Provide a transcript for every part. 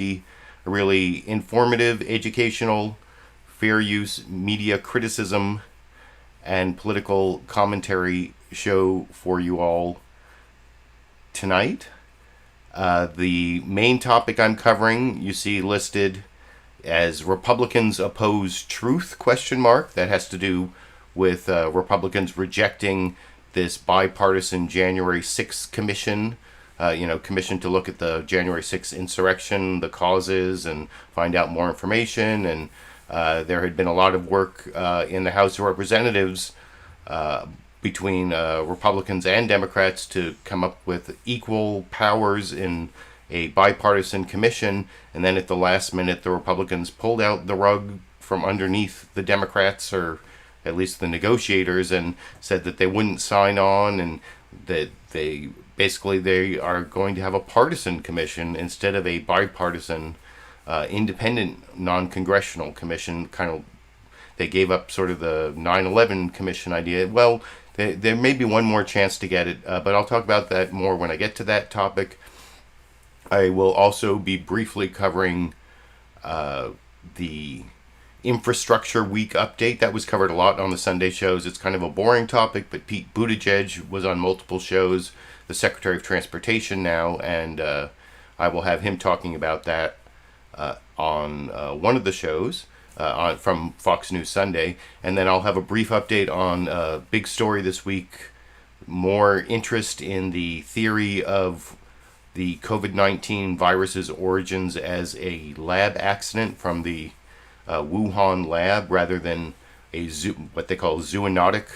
a really informative, educational, fair use media criticism and political commentary show for you all tonight. The main topic I'm covering, you see listed as Republicans oppose truth, ? That has to do with Republicans rejecting this bipartisan January 6th commission, commission to look at the January 6th insurrection, the causes, and find out more information. And there had been a lot of work in the House of Representatives between Republicans and Democrats to come up with equal powers in a bipartisan commission, and then at the last minute the Republicans pulled out the rug from underneath the Democrats, or at least the negotiators, and said that they wouldn't sign on, and that they are going to have a partisan commission instead of a bipartisan independent non-congressional commission. They gave up sort of the 9/11 commission idea. Well, there may be one more chance to get it, but I'll talk about that more when I get to that topic. I will also be briefly covering the Infrastructure Week update. That was covered a lot on the Sunday shows. It's kind of a boring topic, but Pete Buttigieg was on multiple shows, the Secretary of Transportation now, and I will have him talking about that on one of the shows from Fox News Sunday. And then I'll have a brief update on a big story this week, more interest in the theory of the COVID-19 virus's origins as a lab accident from the Wuhan lab, rather than what they call zoonotic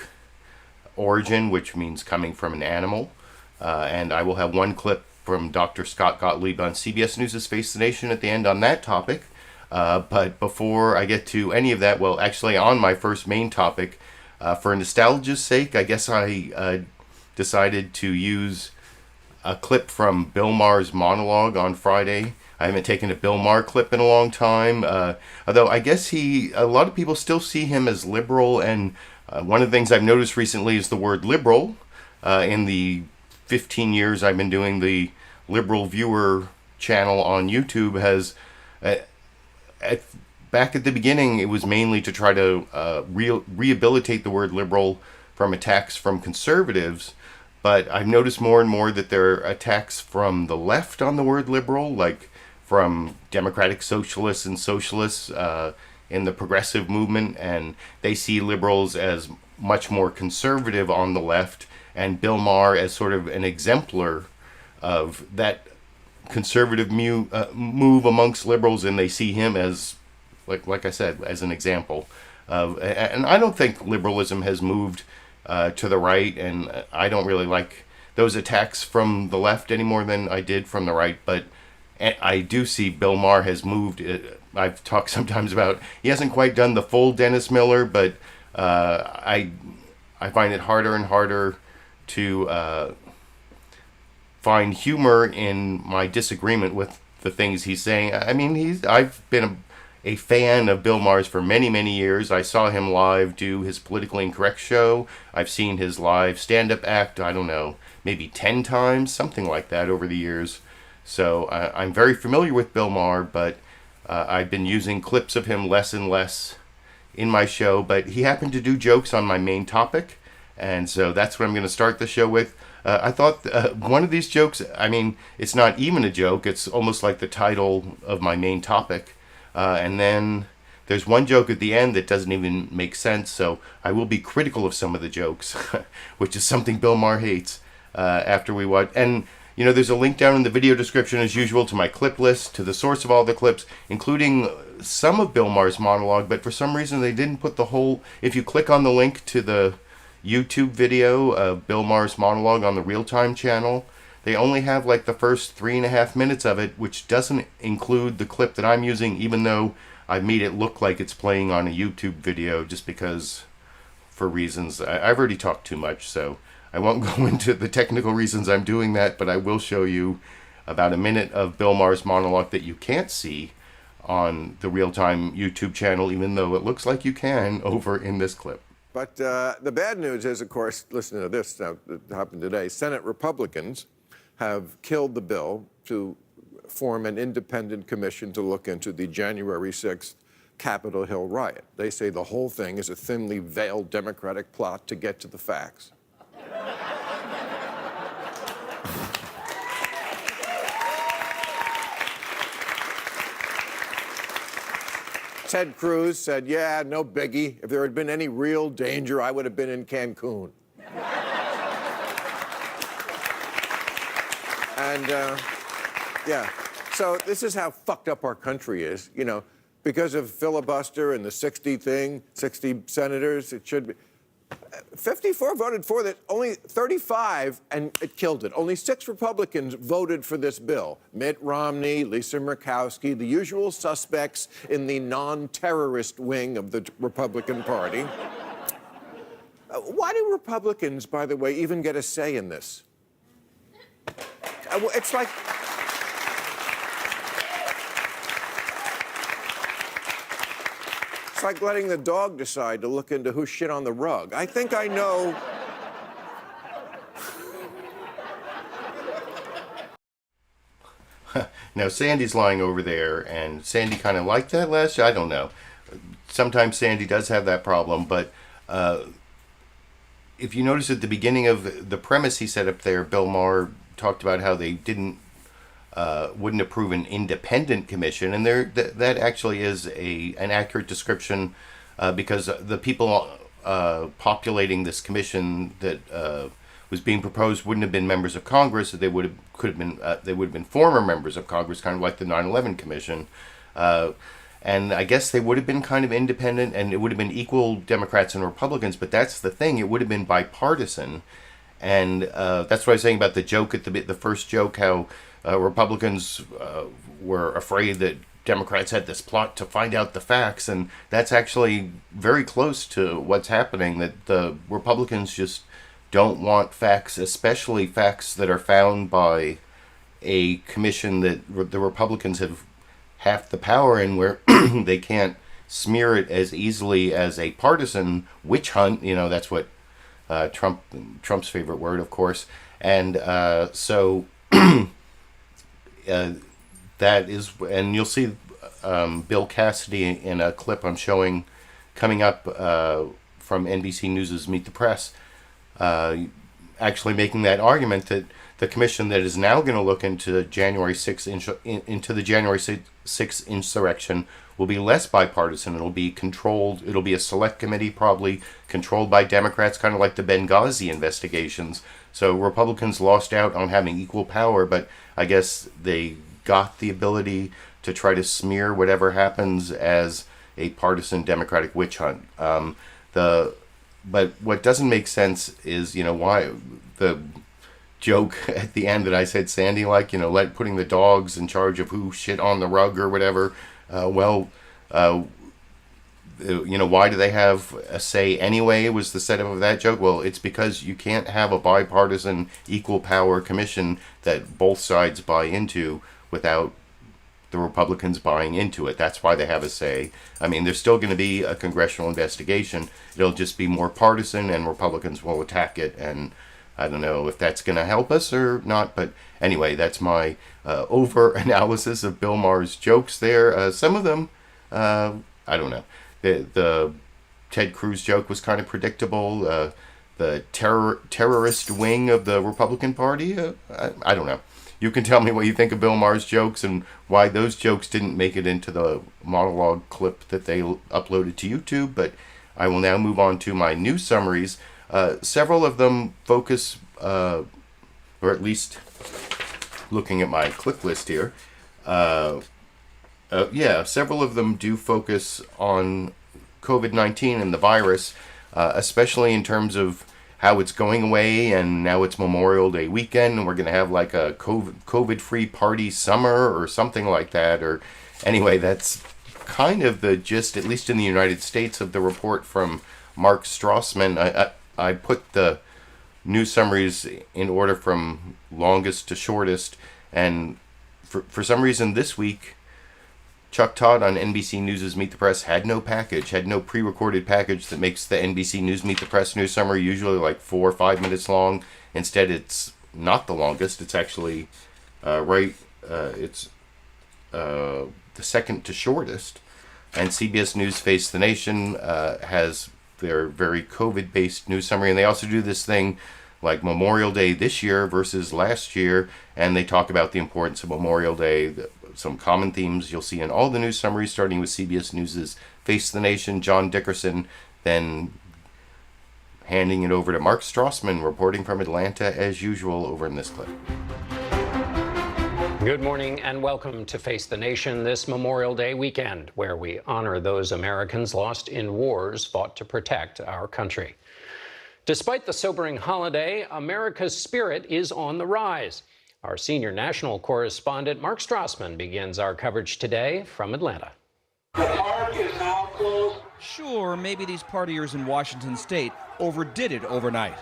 origin, which means coming from an animal. And I will have one clip from Dr. Scott Gottlieb on CBS News' Face the Nation at the end on that topic. But before I get to any of that, well, actually on my first main topic, for nostalgia's sake, I guess I decided to use a clip from Bill Maher's monologue on Friday. I haven't taken a Bill Maher clip in a long time, although I guess a lot of people still see him as liberal, and one of the things I've noticed recently is the word liberal. In the 15 years I've been doing the LiberalViewer channel on YouTube has... back at the beginning, it was mainly to try to rehabilitate the word liberal from attacks from conservatives, but I've noticed more and more that there are attacks from the left on the word liberal, like from democratic socialists and socialists in the progressive movement, and they see liberals as much more conservative on the left, and Bill Maher as sort of an exemplar of that conservative move amongst liberals, and they see him as, like I said, as an example of. And I don't think liberalism has moved to the right, and I don't really like those attacks from the left any more than I did from the right. But I do see Bill Maher has moved. I've talked sometimes about he hasn't quite done the full Dennis Miller, but I find it harder and harder to find humor in my disagreement with the things he's saying. I mean, I've been a fan of Bill Maher's for many, many years. I saw him live do his Politically Incorrect show. I've seen his live stand-up act, I don't know, maybe 10 times, something like that over the years. So I'm very familiar with Bill Maher, but I've been using clips of him less and less in my show. But he happened to do jokes on my main topic, and so that's what I'm going to start the show with. I thought one of these jokes, I mean, it's not even a joke. It's almost like the title of my main topic. And then there's one joke at the end that doesn't even make sense. So I will be critical of some of the jokes, which is something Bill Maher hates after we watch. And, you know, there's a link down in the video description, as usual, to my clip list, to the source of all the clips, including some of Bill Maher's monologue. But for some reason, they didn't put the whole... If you click on the link to the YouTube video of Bill Maher's monologue on the Real-Time channel, they only have like the first 3.5 minutes of it, which doesn't include the clip that I'm using, even though I've made it look like it's playing on a YouTube video, just because, for reasons, I've already talked too much, so I won't go into the technical reasons I'm doing that, but I will show you about a minute of Bill Maher's monologue that you can't see on the Real-Time YouTube channel, even though it looks like you can over in this clip. But the bad news is, of course, listen to this, that happened today. Senate Republicans have killed the bill to form an independent commission to look into the January 6th Capitol Hill riot. They say the whole thing is a thinly veiled Democratic plot to get to the facts. Ted Cruz said, yeah, no biggie. If there had been any real danger, I would have been in Cancun. And, yeah, so this is how fucked up our country is, you know, because of filibuster and the 60 senators, it should be. 54 voted for that, only 35, and it killed it. Only 6 Republicans voted for this bill. Mitt Romney, Lisa Murkowski, the usual suspects in the non-terrorist wing of the Republican Party. Why do Republicans, by the way, even get a say in this? It's like... It's like letting the dog decide to look into who shit on the rug. I think I know... Now, Sandy's lying over there, and Sandy kind of liked that last year. I don't know. Sometimes Sandy does have that problem, but if you notice at the beginning of the premise he set up there, Bill Maher talked about how they wouldn't approve an independent commission, and that actually is an accurate description because the people populating this commission that was being proposed wouldn't have been members of Congress. They would have been former members of Congress, kind of like the 9/11 Commission, and I guess they would have been kind of independent, and it would have been equal Democrats and Republicans. But that's the thing; it would have been bipartisan, and that's what I was saying about the joke at the first joke, how Republicans were afraid that Democrats had this plot to find out the facts, and that's actually very close to what's happening, that the Republicans just don't want facts, especially facts that are found by a commission that the Republicans have half the power in, where they can't smear it as easily as a partisan witch hunt. You know, that's what Trump's favorite word, of course. And so... that is, and you'll see Bill Cassidy in a clip I'm showing coming up from NBC News' Meet the Press, actually making that argument that the commission that is now going to look into January 6th into the January 6th insurrection will be less bipartisan. It'll be controlled. It'll be a select committee, probably controlled by Democrats, kind of like the Benghazi investigations. So Republicans lost out on having equal power, but I guess they got the ability to try to smear whatever happens as a partisan Democratic witch hunt. But what doesn't make sense is, you know, why the joke at the end that I said Sandy like, you know, putting the dogs in charge of who shit on the rug or whatever. You know, why do they have a say anyway, was the setup of that joke. Well, it's because you can't have a bipartisan equal power commission that both sides buy into without the Republicans buying into it. That's why they have a say. I mean, there's still going to be a congressional investigation. It'll just be more partisan, and Republicans will attack it. And I don't know if that's going to help us or not. But anyway, that's my over-analysis of Bill Maher's jokes there. Some of them, I don't know. The Ted Cruz joke was kind of predictable. The terrorist wing of the Republican Party, I don't know. You can tell me what you think of Bill Maher's jokes and why those jokes didn't make it into the monologue clip that they uploaded to YouTube, but I will now move on to my news summaries. Several of them focus, or at least looking at my clip list here, several of them do focus on COVID-19 and the virus, especially in terms of how it's going away, and now it's Memorial Day weekend, and we're going to have like a COVID-free party summer or something like that. Or anyway, that's kind of the gist, at least in the United States, of the report from Mark Strassman. I put the news summaries in order from longest to shortest, and for some reason this week, Chuck Todd on NBC News' Meet the Press had no pre-recorded package that makes the NBC News Meet the Press news summary usually like 4 or 5 minutes long. Instead, it's not the longest. It's actually it's the second to shortest. And CBS News Face the Nation has their very COVID-based news summary. And they also do this thing like Memorial Day this year versus last year. And they talk about the importance of Memorial Day, some common themes you'll see in all the news summaries, starting with CBS News' Face the Nation, John Dickerson, then handing it over to Mark Strassman, reporting from Atlanta as usual over in this clip. Good morning and welcome to Face the Nation this Memorial Day weekend, where we honor those Americans lost in wars fought to protect our country. Despite the sobering holiday, America's spirit is on the rise. Our senior national correspondent, Mark Strassman, begins our coverage today from Atlanta. The park is now closed. Sure, maybe these partiers in Washington state overdid it overnight.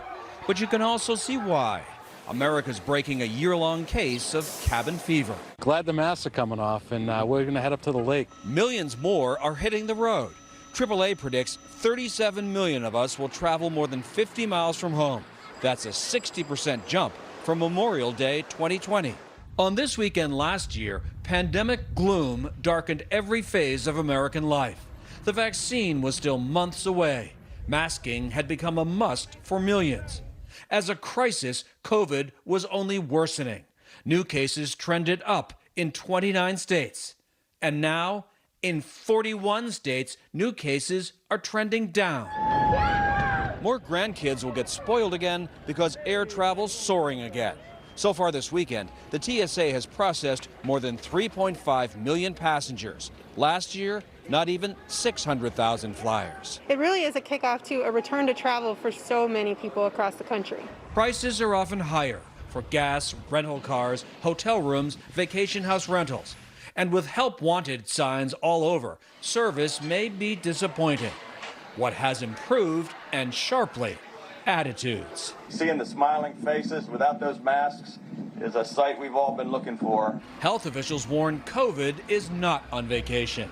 But you can also see why. America's breaking a year-long case of cabin fever. Glad the masks are coming off, and we're going to head up to the lake. Millions more are hitting the road. AAA predicts 37 million of us will travel more than 50 miles from home. That's a 60% jump from Memorial Day 2020. On this weekend last year, pandemic gloom darkened every phase of American life. The vaccine was still months away. Masking had become a must for millions. As a crisis, COVID was only worsening. New cases trended up in 29 states. And now, in 41 states, new cases are trending down. More grandkids will get spoiled again because air travel's soaring again. So far this weekend, the TSA has processed more than 3.5 million passengers. Last year, not even 600,000 flyers. It really is a kickoff to a return to travel for so many people across the country. Prices are often higher for gas, rental cars, hotel rooms, vacation house rentals. And with help wanted signs all over, service may be disappointing. What has improved, and sharply, attitudes. Seeing the smiling faces without those masks is a sight we've all been looking for. Health officials warn COVID is not on vacation.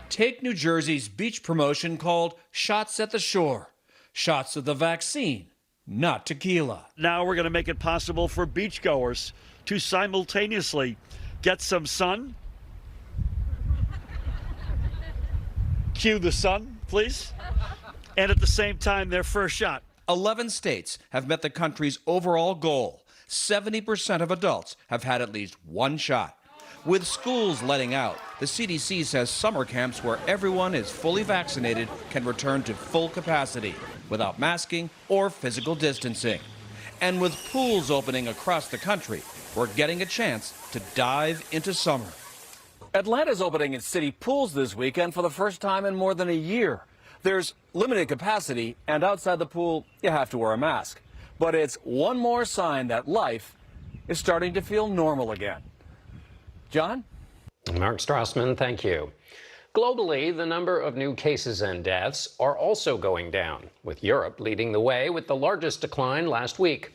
Take New Jersey's beach promotion called Shots at the Shore. Shots of the vaccine, not tequila. Now we're going to make it possible for beachgoers to simultaneously get some sun. Cue the sun, please. And at the same time, their first shot. 11 states have met the country's overall goal. 70% of adults have had at least one shot. With schools letting out, the CDC says summer camps where everyone is fully vaccinated can return to full capacity without masking or physical distancing. And with pools opening across the country, we're getting a chance to dive into summer. Atlanta's opening its city pools this weekend for the first time in more than a year. There's limited capacity, and outside the pool, you have to wear a mask. But it's one more sign that life is starting to feel normal again. John? Mark Strassman, thank you. Globally, the number of new cases and deaths are also going down, with Europe leading the way with the largest decline last week.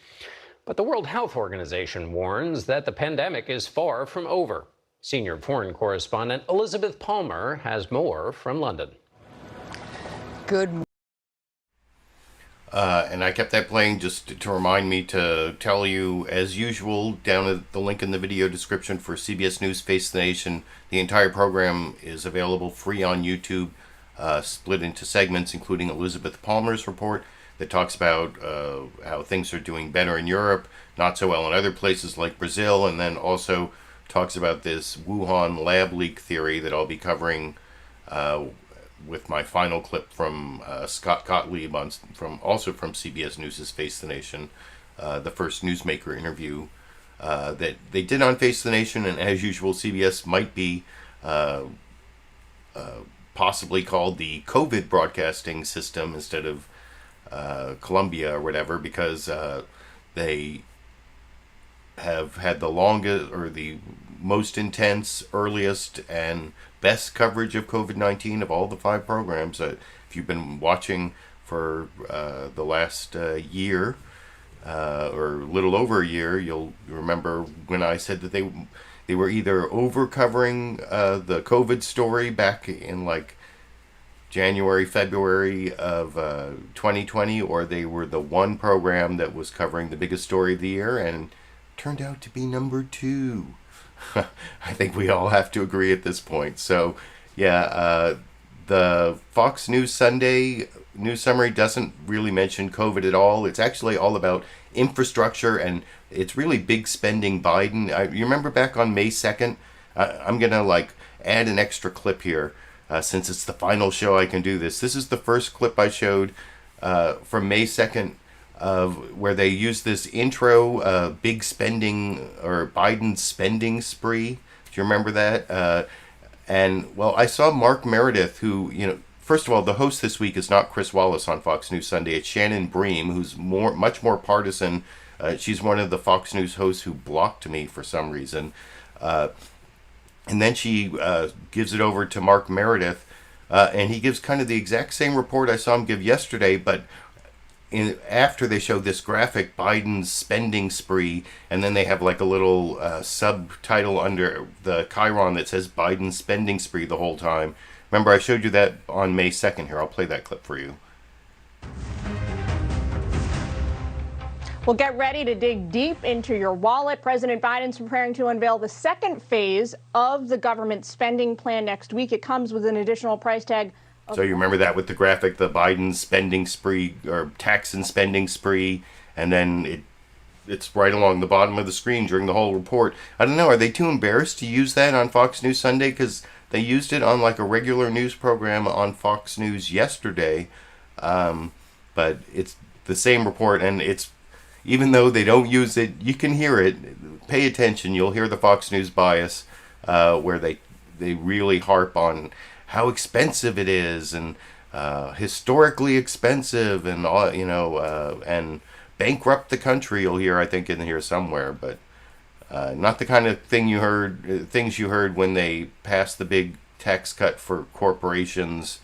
But the World Health Organization warns that the pandemic is far from over. Senior foreign correspondent Elizabeth Palmer has more from London. Good. And I kept that playing just to remind me to tell you, as usual, down at the link in the video description for CBS News Face the Nation, the entire program is available free on YouTube, split into segments, including Elizabeth Palmer's report that talks about how things are doing better in Europe, not so well in other places like Brazil, and then also talks about this Wuhan lab leak theory that I'll be covering with my final clip from Scott Gottlieb, also from CBS News' Face the Nation, the first newsmaker interview that they did on Face the Nation, and as usual, CBS might be possibly called the COVID broadcasting system instead of Columbia or whatever, because they have had the longest or the most intense, earliest, and best coverage of COVID-19 of all the 5 programs. If you've been watching for the last year, or a little over a year, you'll remember when I said that they were either over covering the COVID story back in like January, February of 2020, or they were the one program that was covering the biggest story of the year, and turned out to be number 2. I think we all have to agree at this point. So, yeah, the Fox News Sunday news summary doesn't really mention COVID at all. It's actually all about infrastructure, and it's really big spending Biden. You remember back on May 2nd? I'm going to add an extra clip here since it's the final show I can do this. This is the first clip I showed from May 2nd of where they used this intro, big spending or Biden's spending spree. Do you remember that? And well, I saw Mark Meredith, who, first of all, the host this week is not Chris Wallace on Fox News Sunday. It's Shannon Bream, who's much more partisan. She's one of the Fox News hosts who blocked me for some reason. And then she gives it over to Mark Meredith, and he gives kind of the exact same report I saw him give yesterday, but after they show this graphic, Biden's spending spree, and then they have a little subtitle under the chyron that says Biden's spending spree the whole time. Remember, I showed you that on May 2nd here. I'll play that clip for you. Well, get ready to dig deep into your wallet. President Biden's preparing to unveil the second phase of the government spending plan next week. It comes with an additional price tag. So you remember that with the graphic, the Biden spending spree or tax and spending spree, and then it's right along the bottom of the screen during the whole report. I don't know, are they too embarrassed to use that on Fox News Sunday? Because they used it on a regular news program on Fox News yesterday, but it's the same report, and it's, even though they don't use it, you can hear it. Pay attention, you'll hear the Fox News bias, where they really harp on how expensive it is, and historically expensive, and all, and bankrupt the country. You'll hear, I think, in here somewhere, but not the kind of things you heard when they passed the big tax cut for corporations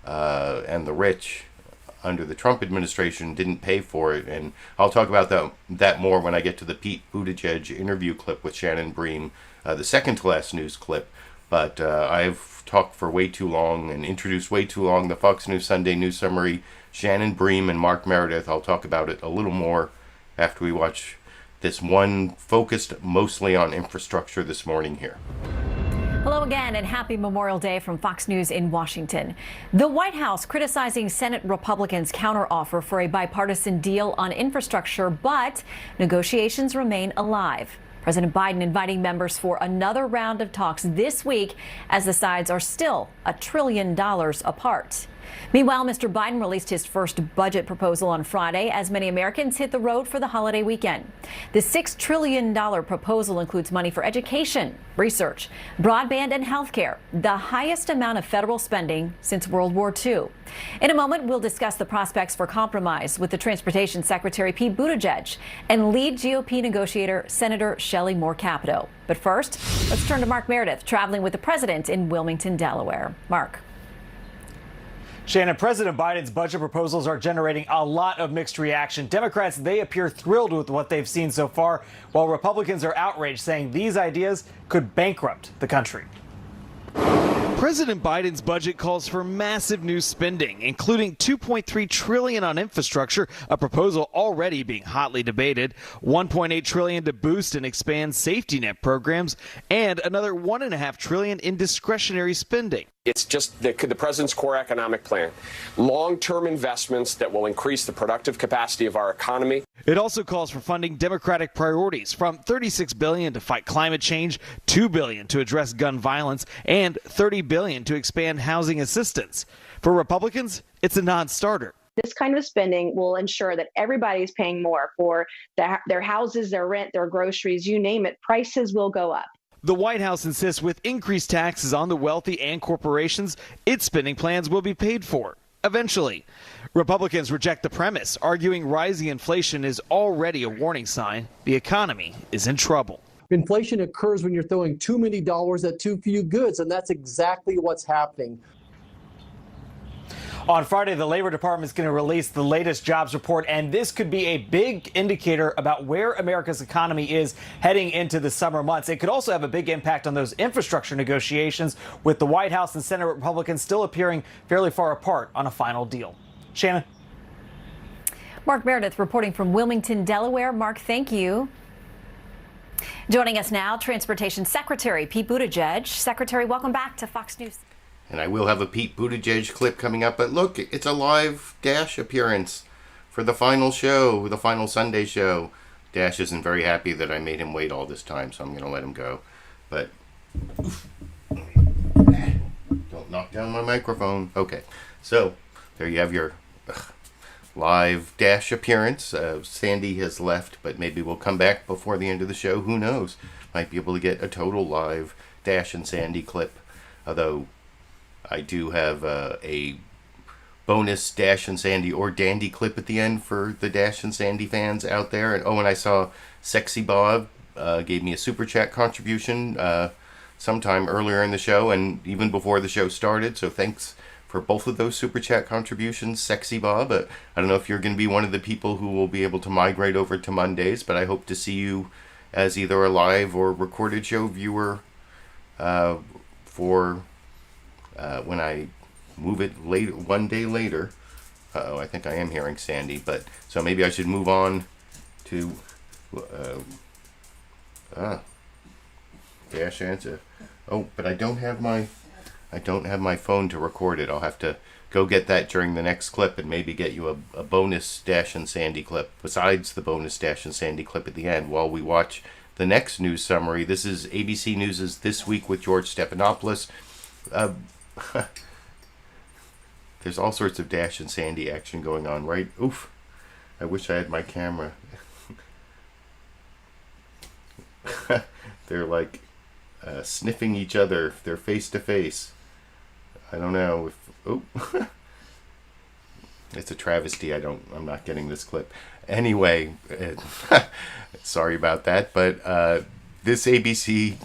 and the rich under the Trump administration. Didn't pay for it, and I'll talk about that more when I get to the Pete Buttigieg interview clip with Shannon Bream, the second to last news clip. But I've talked for way too long and introduced way too long the Fox News Sunday news summary. Shannon Bream and Mark Meredith. I'll talk about it a little more after we watch this one focused mostly on infrastructure this morning here. Hello again, and happy Memorial Day from Fox News in Washington. The White House criticizing Senate Republicans' counteroffer for a bipartisan deal on infrastructure, but negotiations remain alive. President Biden inviting members for another round of talks this week as the sides are still $1 trillion apart. Meanwhile, Mr. Biden released his first budget proposal on Friday as many Americans hit the road for the holiday weekend. The $6 trillion proposal includes money for education, research, broadband, and health care, the highest amount of federal spending since World War II. In a moment, we'll discuss the prospects for compromise with the Transportation Secretary Pete Buttigieg and lead GOP negotiator Senator Shelley Moore Capito. But first, let's turn to Mark Meredith, traveling with the president in Wilmington, Delaware. Mark. Shannon, President Biden's budget proposals are generating a lot of mixed reaction. Democrats, they appear thrilled with what they've seen so far, while Republicans are outraged, saying these ideas could bankrupt the country. President Biden's budget calls for massive new spending, including $2.3 trillion on infrastructure, a proposal already being hotly debated, $1.8 trillion to boost and expand safety net programs, and another $1.5 trillion in discretionary spending. It's just the president's core economic plan. Long-term investments that will increase the productive capacity of our economy. It also calls for funding Democratic priorities, from $36 billion to fight climate change, $2 billion to address gun violence, and $30 billion to expand housing assistance. For Republicans, it's a non-starter. This kind of spending will ensure that everybody's paying more for their houses, their rent, their groceries, you name it. Prices will go up. The White House insists with increased taxes on the wealthy and corporations, its spending plans will be paid for eventually. Republicans reject the premise, arguing rising inflation is already a warning sign the economy is in trouble. Inflation occurs when you're throwing too many dollars at too few goods, and that's exactly what's happening. On Friday, the Labor Department is going to release the latest jobs report, and this could be a big indicator about where America's economy is heading into the summer months. It could also have a big impact on those infrastructure negotiations, with the White House and Senate Republicans still appearing fairly far apart on a final deal. Shannon. Mark Meredith reporting from Wilmington, Delaware. Mark, thank you. Joining us now, Transportation Secretary Pete Buttigieg. Secretary, welcome back to Fox News. And I will have a Pete Buttigieg clip coming up, but look, it's a live Dash appearance for the final show, the final Sunday show. Dash isn't very happy that I made him wait all this time, so I'm going to let him go. But, don't knock down my microphone. Okay, so there you have your live Dash appearance. Sandy has left, but maybe we'll come back before the end of the show. Who knows? Might be able to get a total live Dash and Sandy clip. Although I do have a bonus Dash and Sandy or Dandy clip at the end for the Dash and Sandy fans out there. And and I saw Sexy Bob gave me a super chat contribution sometime earlier in the show and even before the show started. So thanks for both of those super chat contributions, Sexy Bob. I don't know if you're going to be one of the people who will be able to migrate over to Mondays, but I hope to see you as either a live or recorded show viewer for when I move it later, one day later. I think I am hearing Sandy, but so maybe I should move on to Dash answer. Oh, but I don't have my phone to record it. I'll have to go get that during the next clip and maybe get you a bonus Dash and Sandy clip besides the bonus Dash and Sandy clip at the end while we watch the next news summary. This is ABC News' This Week with George Stephanopoulos. There's all sorts of Dash and Sandy action going on, right? Oof. I wish I had my camera. They're like sniffing each other. They're face to face. I don't know if... Oh. It's a travesty. I'm not getting this clip. Anyway, sorry about that. But this ABC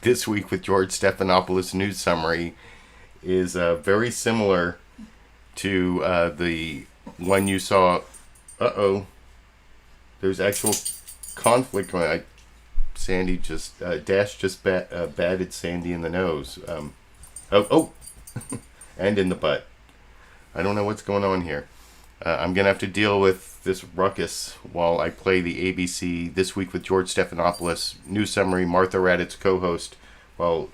This Week with George Stephanopoulos news summary is very similar to the one you saw. There's actual conflict when Sandy just Dash just batted Sandy in the nose. And in the butt. I don't know what's going on here. I'm gonna have to deal with this ruckus while I play the ABC This Week with George Stephanopoulos news summary. Martha Raddatz co-host while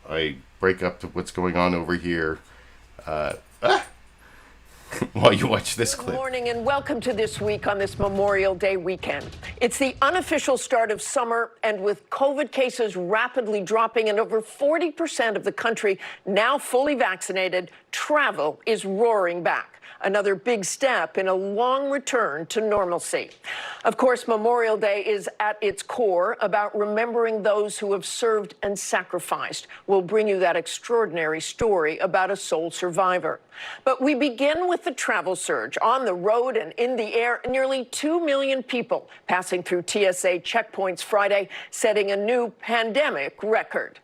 I break up to what's going on over here. While you watch this clip. Good morning and welcome to This Week on this Memorial Day weekend. It's the unofficial start of summer, and with COVID cases rapidly dropping and over 40% of the country now fully vaccinated, travel is roaring back. Another big step in a long return to normalcy. Of course, Memorial Day is at its core about remembering those who have served and sacrificed. We'll bring you that extraordinary story about a sole survivor. But we begin with the travel surge. On the road and in the air, nearly 2 million people passing through TSA checkpoints Friday, setting a new pandemic record.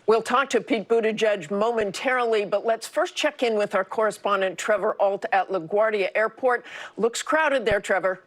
We'll talk to Pete Buttigieg momentarily, but let's first check in with our correspondent Trevor Ault at LaGuardia Airport. Looks crowded there, Trevor.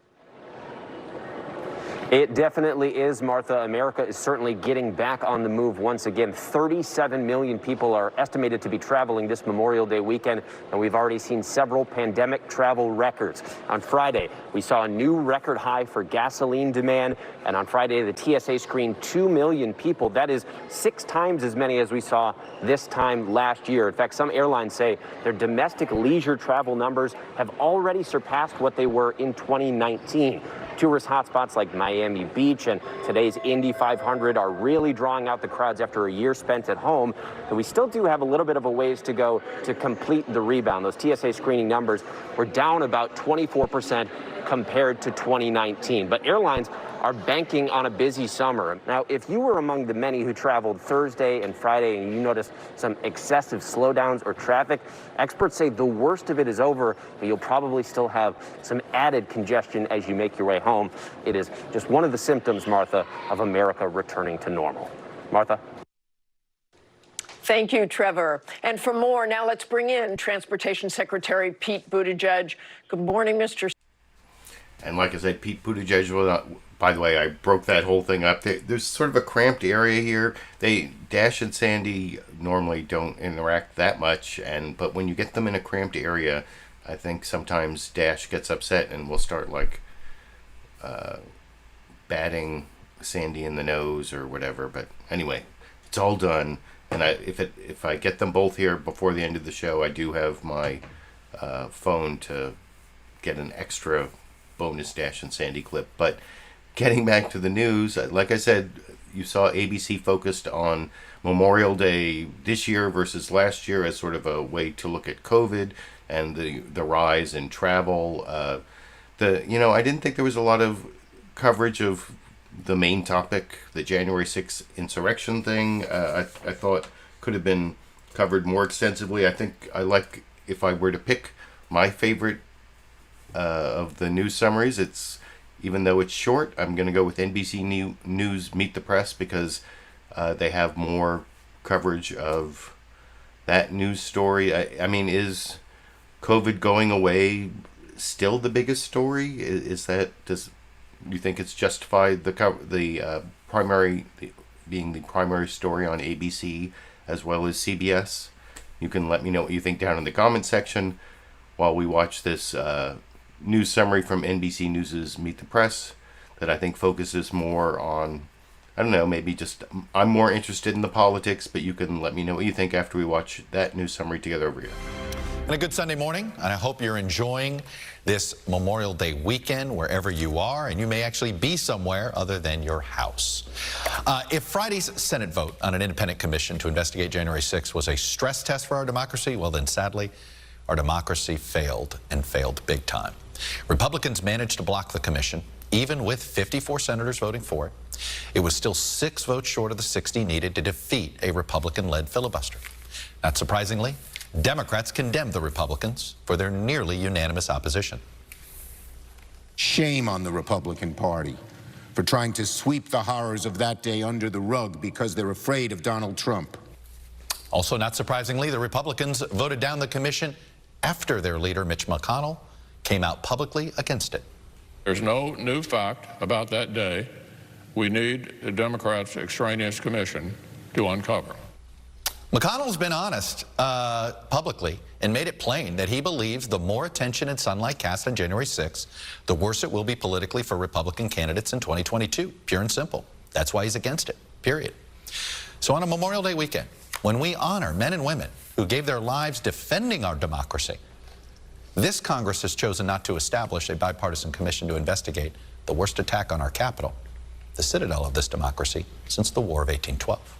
It definitely is, Martha. America is certainly getting back on the move once again. 37 million people are estimated to be traveling this Memorial Day weekend, and we've already seen several pandemic travel records. On Friday, we saw a new record high for gasoline demand, and on Friday, the TSA screened 2 million people. That is 6 times as many as we saw this time last year. In fact, some airlines say their domestic leisure travel numbers have already surpassed what they were in 2019. Tourist hotspots like Miami Beach and today's Indy 500 are really drawing out the crowds after a year spent at home. But we still do have a little bit of a ways to go to complete the rebound. Those TSA screening numbers were down about 24% compared to 2019. But airlines are banking on a busy summer. Now, if you were among the many who traveled Thursday and Friday and you noticed some excessive slowdowns or traffic, experts say the worst of it is over, but you'll probably still have some added congestion as you make your way home. It is just one of the symptoms, Martha, of America returning to normal. Martha? Thank you, Trevor. And for more, now let's bring in Transportation Secretary Pete Buttigieg. Good morning, Mr. And like I said, Pete Buttigieg, by the way, I broke that whole thing up. There's sort of a cramped area here. Dash and Sandy normally don't interact that much, but when you get them in a cramped area, I think sometimes Dash gets upset and will start batting Sandy in the nose or whatever. But anyway, it's all done. And if I get them both here before the end of the show, I do have my phone to get an extra bonus Dash and Sandy clip. But getting back to the news, like I said, you saw ABC focused on Memorial Day this year versus last year as sort of a way to look at COVID and the rise in travel. I didn't think there was a lot of coverage of the main topic, the January 6th insurrection thing. I thought could have been covered more extensively. I think if I were to pick my favorite of the news summaries, even though it's short, I'm going to go with NBC News Meet the Press because they have more coverage of that news story. I mean, is COVID going away still the biggest story? Does you think it's justified being the primary story on ABC as well as CBS? You can let me know what you think down in the comment section while we watch this news summary from NBC News's Meet the Press that I think focuses more on, I don't know, maybe just I'm more interested in the politics, but you can let me know what you think after we watch that news summary together over here. And a good Sunday morning, and I hope you're enjoying this Memorial Day weekend wherever you are, and you may actually be somewhere other than your house. If Friday's Senate vote on an independent commission to investigate January 6th was a stress test for our democracy, well then sadly, our democracy failed, and failed big time. Republicans managed to block the commission, even with 54 senators voting for it. It was still 6 votes short of the 60 needed to defeat a Republican-led filibuster. Not surprisingly, Democrats condemned the Republicans for their nearly unanimous opposition. Shame on the Republican Party for trying to sweep the horrors of that day under the rug because they're afraid of Donald Trump. Also, not surprisingly, the Republicans voted down the commission after their leader, Mitch McConnell, came out publicly against it. There's no new fact about that day we need the Democrats' extraneous commission to uncover. McConnell's been honest publicly and made it plain that he believes the more attention and sunlight cast on January 6th, the worse it will be politically for Republican candidates in 2022. Pure and simple. That's why he's against it, period. So on a Memorial Day weekend, when we honor men and women who gave their lives defending our democracy, this Congress has chosen not to establish a bipartisan commission to investigate the worst attack on our capital, the citadel of this democracy, since the War of 1812.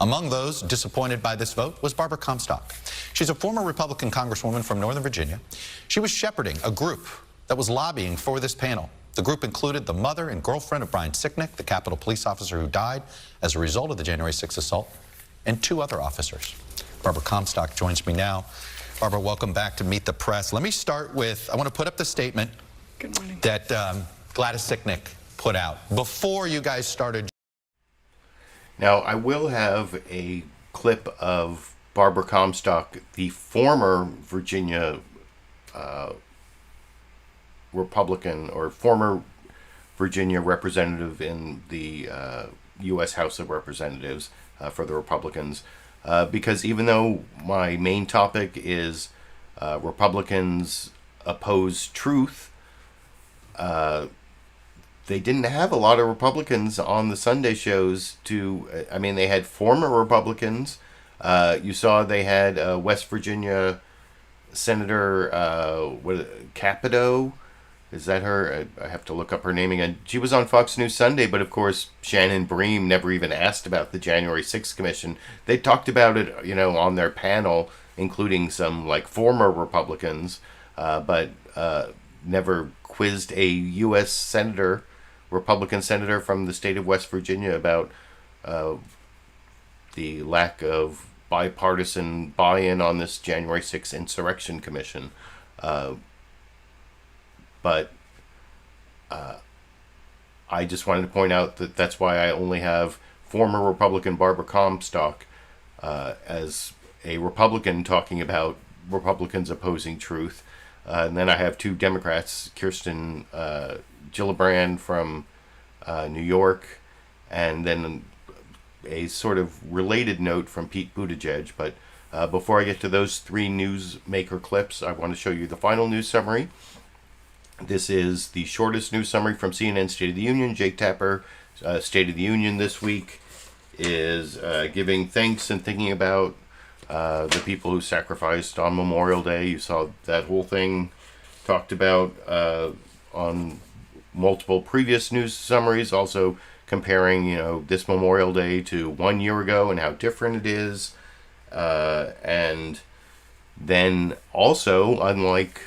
Among those disappointed by this vote was Barbara Comstock. She's a former Republican congresswoman from Northern Virginia. She was shepherding a group that was lobbying for this panel. The group included the mother and girlfriend of Brian Sicknick, the Capitol police officer who died as a result of the January 6th assault, and 2 other officers. Barbara Comstock joins me now. Barbara, welcome back to Meet the Press. Let me start with, I want to put up the statement that Gladys Sicknick put out before you guys started. Now, I will have a clip of Barbara Comstock, the former Virginia Republican or former Virginia representative in the U.S. House of Representatives for the Republicans, because even though my main topic is Republicans oppose truth, they didn't have a lot of Republicans on the Sunday shows they had former Republicans. You saw they had West Virginia Senator Capito. Is that her? I have to look up her name again. She was on Fox News Sunday, but of course, Shannon Bream never even asked about the January 6th Commission. They talked about it, on their panel, including some former Republicans, but never quizzed a U.S. senator, Republican senator from the state of West Virginia about the lack of bipartisan buy-in on this January 6th Insurrection Commission. But I just wanted to point out that that's why I only have former Republican Barbara Comstock as a Republican talking about Republicans opposing truth. And then I have 2 Democrats, Kirsten Gillibrand from New York, and then a sort of related note from Pete Buttigieg. But before I get to those 3 newsmaker clips, I want to show you the final news summary. This is the shortest news summary from CNN State of the Union. Jake Tapper, State of the Union this week, is giving thanks and thinking about the people who sacrificed on Memorial Day. You saw that whole thing talked about on multiple previous news summaries, also comparing, this Memorial Day to 1 year ago and how different it is. And then also, unlike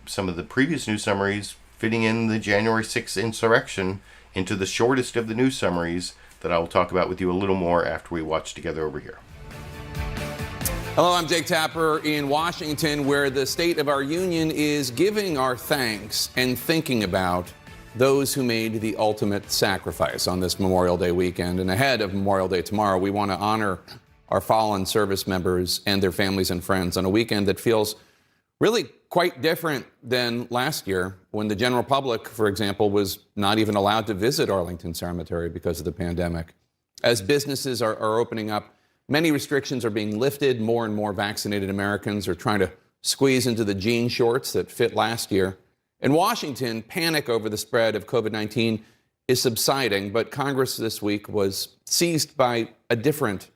some of the previous news summaries, fitting in the January 6th insurrection into the shortest of the news summaries that I will talk about with you a little more after we watch together over here. Hello, I'm Jake Tapper in Washington, where the State of our Union is giving our thanks and thinking about those who made the ultimate sacrifice on this Memorial Day weekend. And ahead of Memorial Day tomorrow, we want to honor our fallen service members and their families and friends on a weekend that feels really quite different than last year, when the general public, for example, was not even allowed to visit Arlington Cemetery because of the pandemic. As businesses are opening up, many restrictions are being lifted. More and more vaccinated Americans are trying to squeeze into the jean shorts that fit last year. In Washington, panic over the spread of COVID-19 is subsiding, but Congress this week was seized by a different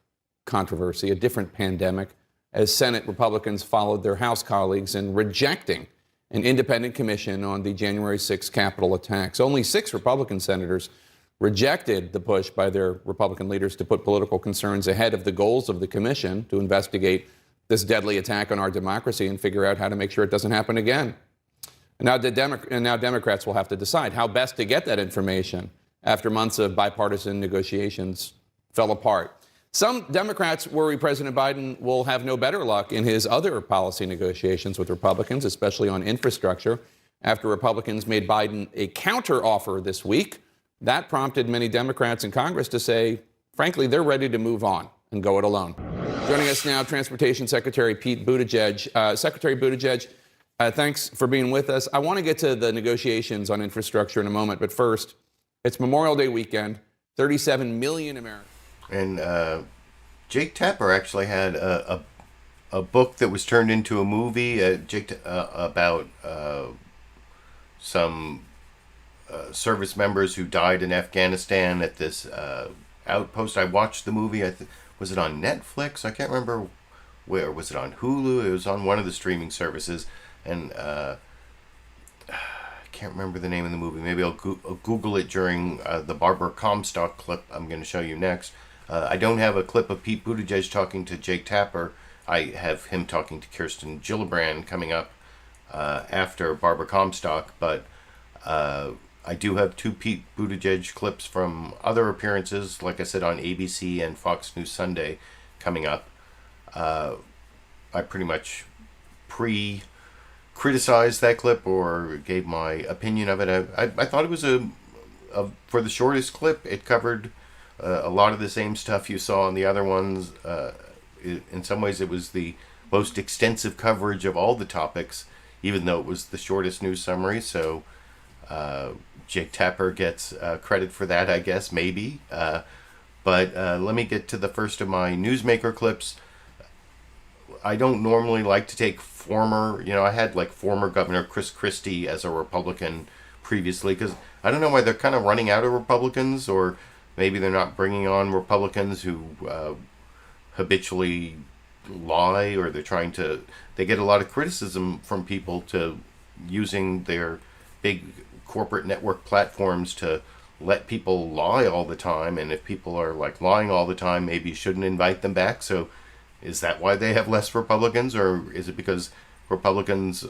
controversy, a different pandemic, as Senate Republicans followed their House colleagues in rejecting an independent commission on the January 6th Capitol attacks. Only 6 Republican senators rejected the push by their Republican leaders to put political concerns ahead of the goals of the commission to investigate this deadly attack on our democracy and figure out how to make sure it doesn't happen again. And now Democrats will have to decide how best to get that information after months of bipartisan negotiations fell apart. Some Democrats worry President Biden will have no better luck in his other policy negotiations with Republicans, especially on infrastructure, after Republicans made Biden a counteroffer this week. That prompted many Democrats in Congress to say, frankly, they're ready to move on and go it alone. Joining us now, Transportation Secretary Pete Buttigieg. Secretary Buttigieg, thanks for being with us. I want to get to the negotiations on infrastructure in a moment, but first, it's Memorial Day weekend, 37 million Americans. And Jake Tapper actually had a book that was turned into a movie, about some service members who died in Afghanistan at this outpost. I watched the movie. Was it on Netflix? I can't remember where. Was it on Hulu? It was on one of the streaming services. And I can't remember the name of the movie. Maybe I'll Google it during the Barbara Comstock clip I'm going to show you next. I don't have a clip of Pete Buttigieg talking to Jake Tapper. I have him talking to Kirsten Gillibrand coming up after Barbara Comstock, but I do have 2 Pete Buttigieg clips from other appearances, like I said, on ABC and Fox News Sunday coming up. I pretty much criticized that clip or gave my opinion of it. I thought it was for the shortest clip, it covered a lot of the same stuff you saw on the other ones. In some ways, it was the most extensive coverage of all the topics, even though it was the shortest news summary. So Jake Tapper gets credit for that, I guess, maybe. But let me get to the first of my newsmaker clips. I don't normally like to take I had like former Governor Chris Christie as a Republican previously, because I don't know why they're kind of running out of Republicans, or maybe they're not bringing on Republicans who habitually lie, or they get a lot of criticism from people to using their big corporate network platforms to let people lie all the time. And if people are like lying all the time, maybe you shouldn't invite them back. So is that why they have less Republicans, or is it because Republicans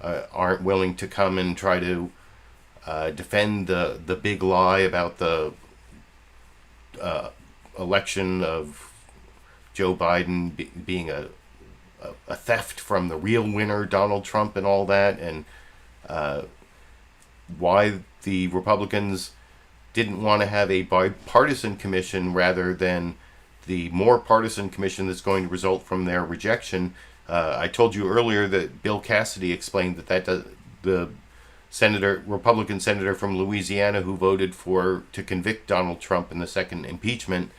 aren't willing to come and try to defend the big lie about the election of Joe Biden being a theft from the real winner, Donald Trump, and all that, and why the Republicans didn't want to have a bipartisan commission rather than the more partisan commission that's going to result from their rejection. I told you earlier that Bill Cassidy explained that the Republican senator from Louisiana who voted to convict Donald Trump in the second impeachment,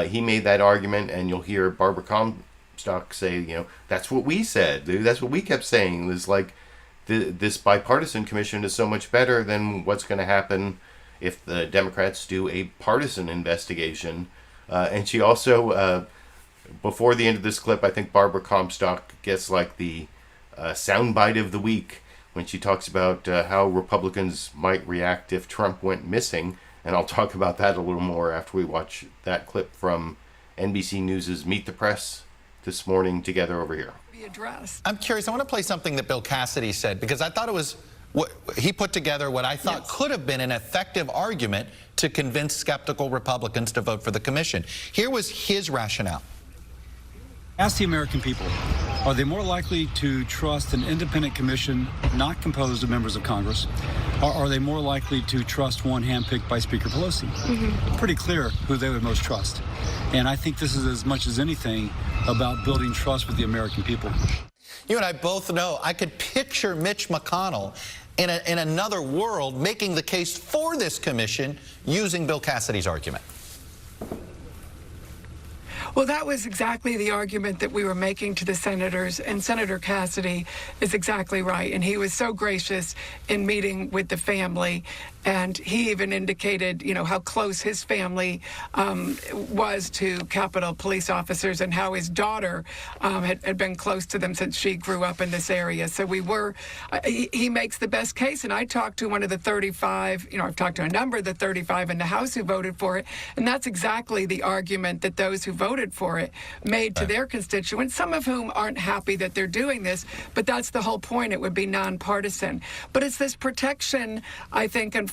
he made that argument, and you'll hear Barbara Comstock say, that's what we said. That's what we kept saying. It was like this bipartisan commission is so much better than what's going to happen if the Democrats do a partisan investigation. And she also, before the end of this clip, I think Barbara Comstock gets like the soundbite of the week when she talks about how Republicans might react if Trump went missing. And I'll talk about that a little more after we watch that clip from NBC News' Meet the Press this morning together over here. I'm curious. I want to play something that Bill Cassidy said, because I thought it was he put together what I thought could have been an effective argument to convince skeptical Republicans to vote for the commission. Here was his rationale. Ask the American people, are they more likely to trust an independent commission not composed of members of Congress, or are they more likely to trust one handpicked by Speaker Pelosi? Pretty clear who they would most trust. And I think this is as much as anything about building trust with the American people. You and I both know I could picture Mitch McConnell in another world making the case for this commission using Bill Cassidy's argument. Well, that was exactly the argument that we were making to the senators, and Senator Cassidy is exactly right. And he was so gracious in meeting with the family, and he even indicated, how close his family was to Capitol police officers and how his daughter had been close to them since she grew up in this area. So we were, he makes the best case, and I talked to one of the 35, I've talked to a number of the 35 in the House who voted for it, and that's exactly the argument that those who voted for it made to their constituents, some of whom aren't happy that they're doing this, but that's the whole point. It would be nonpartisan. But it's this protection, I think, and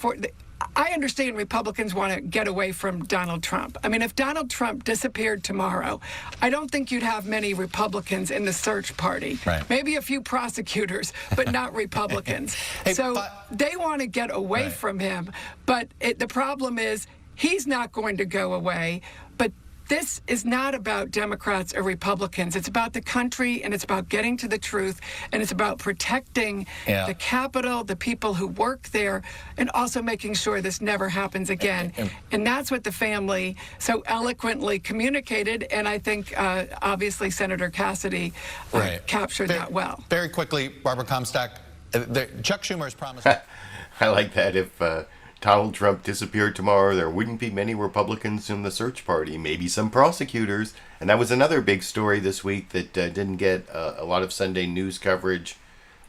I understand Republicans want to get away from Donald Trump. I mean, if Donald Trump disappeared tomorrow, I don't think you'd have many Republicans in the search party. Right. Maybe a few prosecutors, but not Republicans. They want to get away from him. But the problem is he's not going to go away. But this is not about Democrats or Republicans. It's about the country, and it's about getting to the truth, and it's about protecting the Capitol, the people who work there, and also making sure this never happens again. And that's what the family so eloquently communicated, and I think, obviously, Senator Cassidy captured that well. Very quickly, Barbara Comstock, Chuck Schumer has promised... I like that. If Donald Trump disappeared tomorrow, there wouldn't be many Republicans in the search party, maybe some prosecutors. And that was another big story this week that didn't get a lot of Sunday news coverage,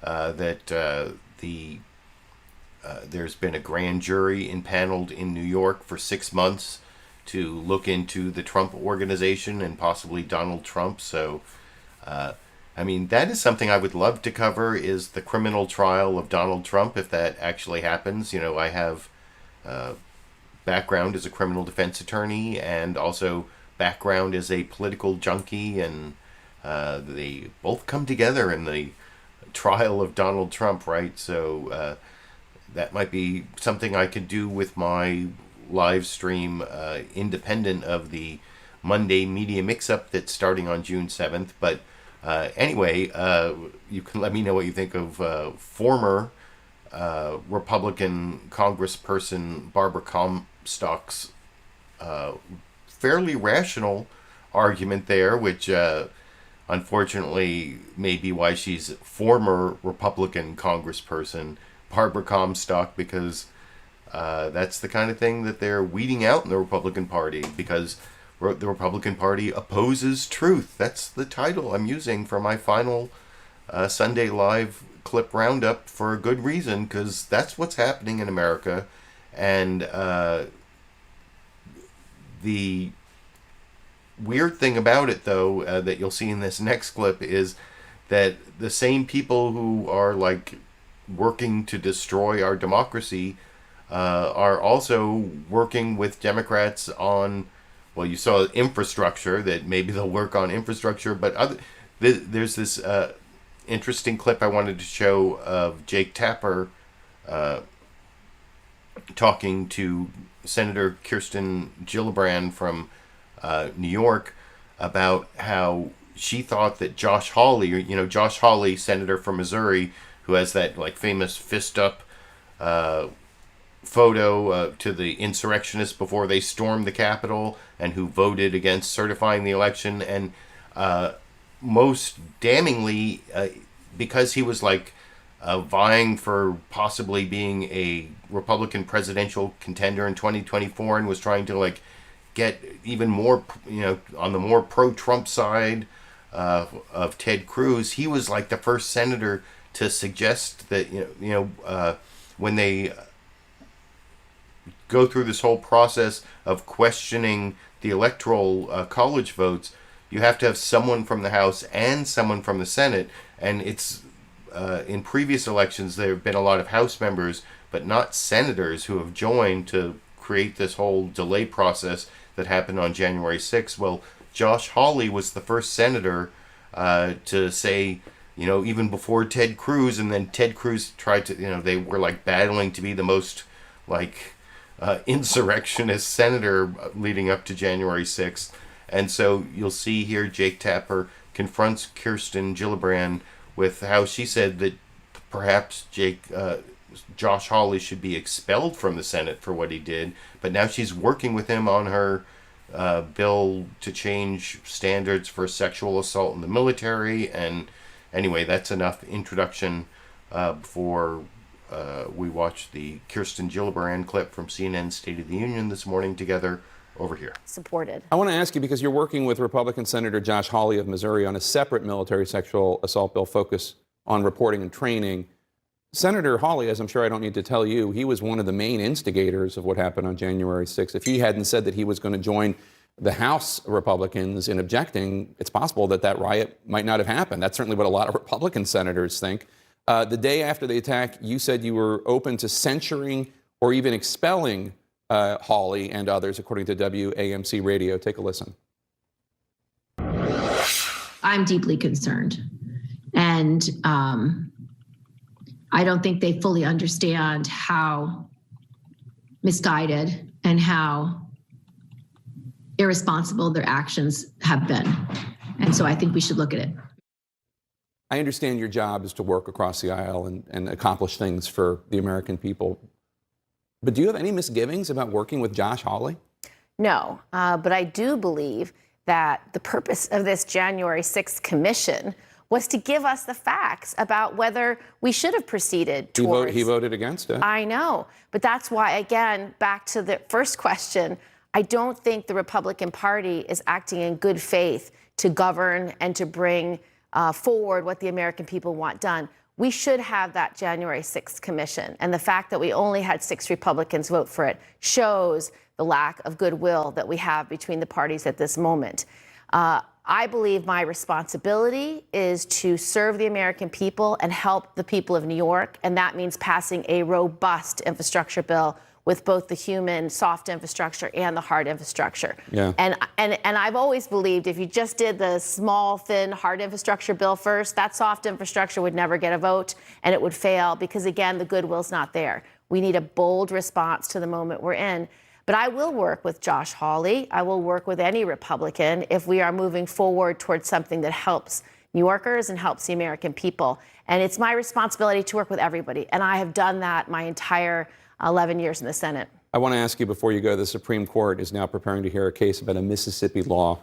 there's been a grand jury impaneled in New York for 6 months to look into the Trump organization and possibly Donald Trump. So, that is something I would love to cover, is the criminal trial of Donald Trump, if that actually happens. I have background as a criminal defense attorney and also background as a political junkie, and they both come together in the trial of Donald Trump, right? So that might be something I could do with my live stream independent of the Monday media mix-up that's starting on June 7th. But anyway, you can let me know what you think of former Republican Congressperson Barbara Comstock's fairly rational argument there, which unfortunately may be why she's former Republican Congressperson Barbara Comstock, because that's the kind of thing that they're weeding out in the Republican Party, because the Republican Party opposes truth. That's the title I'm using for my final Sunday Live clip roundup, for a good reason, because that's what's happening in America. And the weird thing about it, though, that you'll see in this next clip, is that the same people who are working to destroy our democracy are also working with Democrats on, well, you saw infrastructure, that maybe they'll work on infrastructure, but there's this interesting clip I wanted to show of Jake Tapper talking to Senator Kirsten Gillibrand from New York about how she thought that Josh Hawley, senator from Missouri, who has that famous fist up photo to the insurrectionists before they stormed the Capitol, and who voted against certifying the election, and most damningly, because he was like vying for possibly being a Republican presidential contender in 2024 and was trying to like get even more, on the more pro-Trump side of Ted Cruz. He was like the first senator to suggest that, when they go through this whole process of questioning the electoral college votes, you have to have someone from the House and someone from the Senate. And it's in previous elections, there have been a lot of House members, but not senators who have joined to create this whole delay process that happened on January 6th. Well, Josh Hawley was the first senator to say, even before Ted Cruz, and then Ted Cruz tried to, they were like battling to be the most like insurrectionist senator leading up to January 6th. And so you'll see here Jake Tapper confronts Kirsten Gillibrand with how she said that perhaps Josh Hawley should be expelled from the Senate for what he did, but now she's working with him on her bill to change standards for sexual assault in the military. And anyway, that's enough introduction before we watch the Kirsten Gillibrand clip from CNN's State of the Union this morning together over here. Supported. I want to ask you, because you're working with Republican Senator Josh Hawley of Missouri on a separate military sexual assault bill focused on reporting and training. Senator Hawley, as I'm sure I don't need to tell you, he was one of the main instigators of what happened on January 6th. If he hadn't said that he was going to join the House Republicans in objecting, it's possible that that riot might not have happened. That's certainly what a lot of Republican senators think. The day after the attack, you said you were open to censuring or even expelling Hawley and others, according to WAMC Radio. Take a listen. I'm deeply concerned. And I don't think they fully understand how misguided and how irresponsible their actions have been. And so I think we should look at it. I understand your job is to work across the aisle and accomplish things for the American people. But do you have any misgivings about working with Josh Hawley? No, but I do believe that the purpose of this January 6th commission was to give us the facts about whether we should have proceeded towards... He voted against it. I know, but that's why, again, back to the first question, I don't think the Republican Party is acting in good faith to govern and to bring forward what the American people want done. We should have that January 6th commission. And the fact that we only had 6 Republicans vote for it shows the lack of goodwill that we have between the parties at this moment. I believe my responsibility is to serve the American people and help the people of New York. And that means passing a robust infrastructure bill with both the human soft infrastructure and the hard infrastructure. Yeah. And I've always believed if you just did the small, thin, hard infrastructure bill first, that soft infrastructure would never get a vote and it would fail because, again, the goodwill's not there. We need a bold response to the moment we're in. But I will work with Josh Hawley. I will work with any Republican if we are moving forward towards something that helps New Yorkers and helps the American people. And it's my responsibility to work with everybody. And I have done that my entire 11 years in the Senate. I want to ask you before you go, the Supreme Court is now preparing to hear a case about a Mississippi law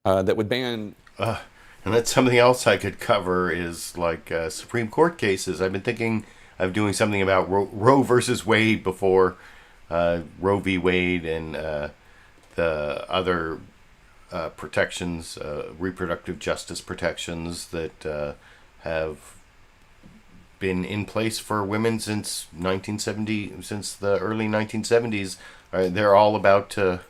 that would ban... and that's something else I could cover is like Supreme Court cases. I've been thinking of doing something about Roe versus Wade before Roe v. Wade and the other protections, reproductive justice protections that have been in place for women since the early 1970s. They're all about to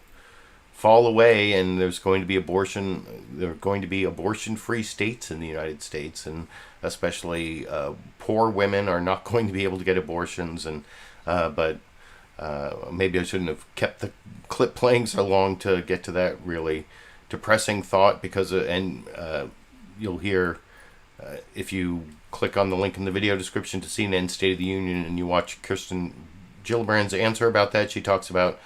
fall away, and there's going to be abortion-free states in the United States, and especially poor women are not going to be able to get abortions. And but maybe I shouldn't have kept the clip playing so long to get to that really depressing thought, because you'll hear if you click on the link in the video description to CNN State of the Union and you watch Kirsten Gillibrand's answer about that, she talks about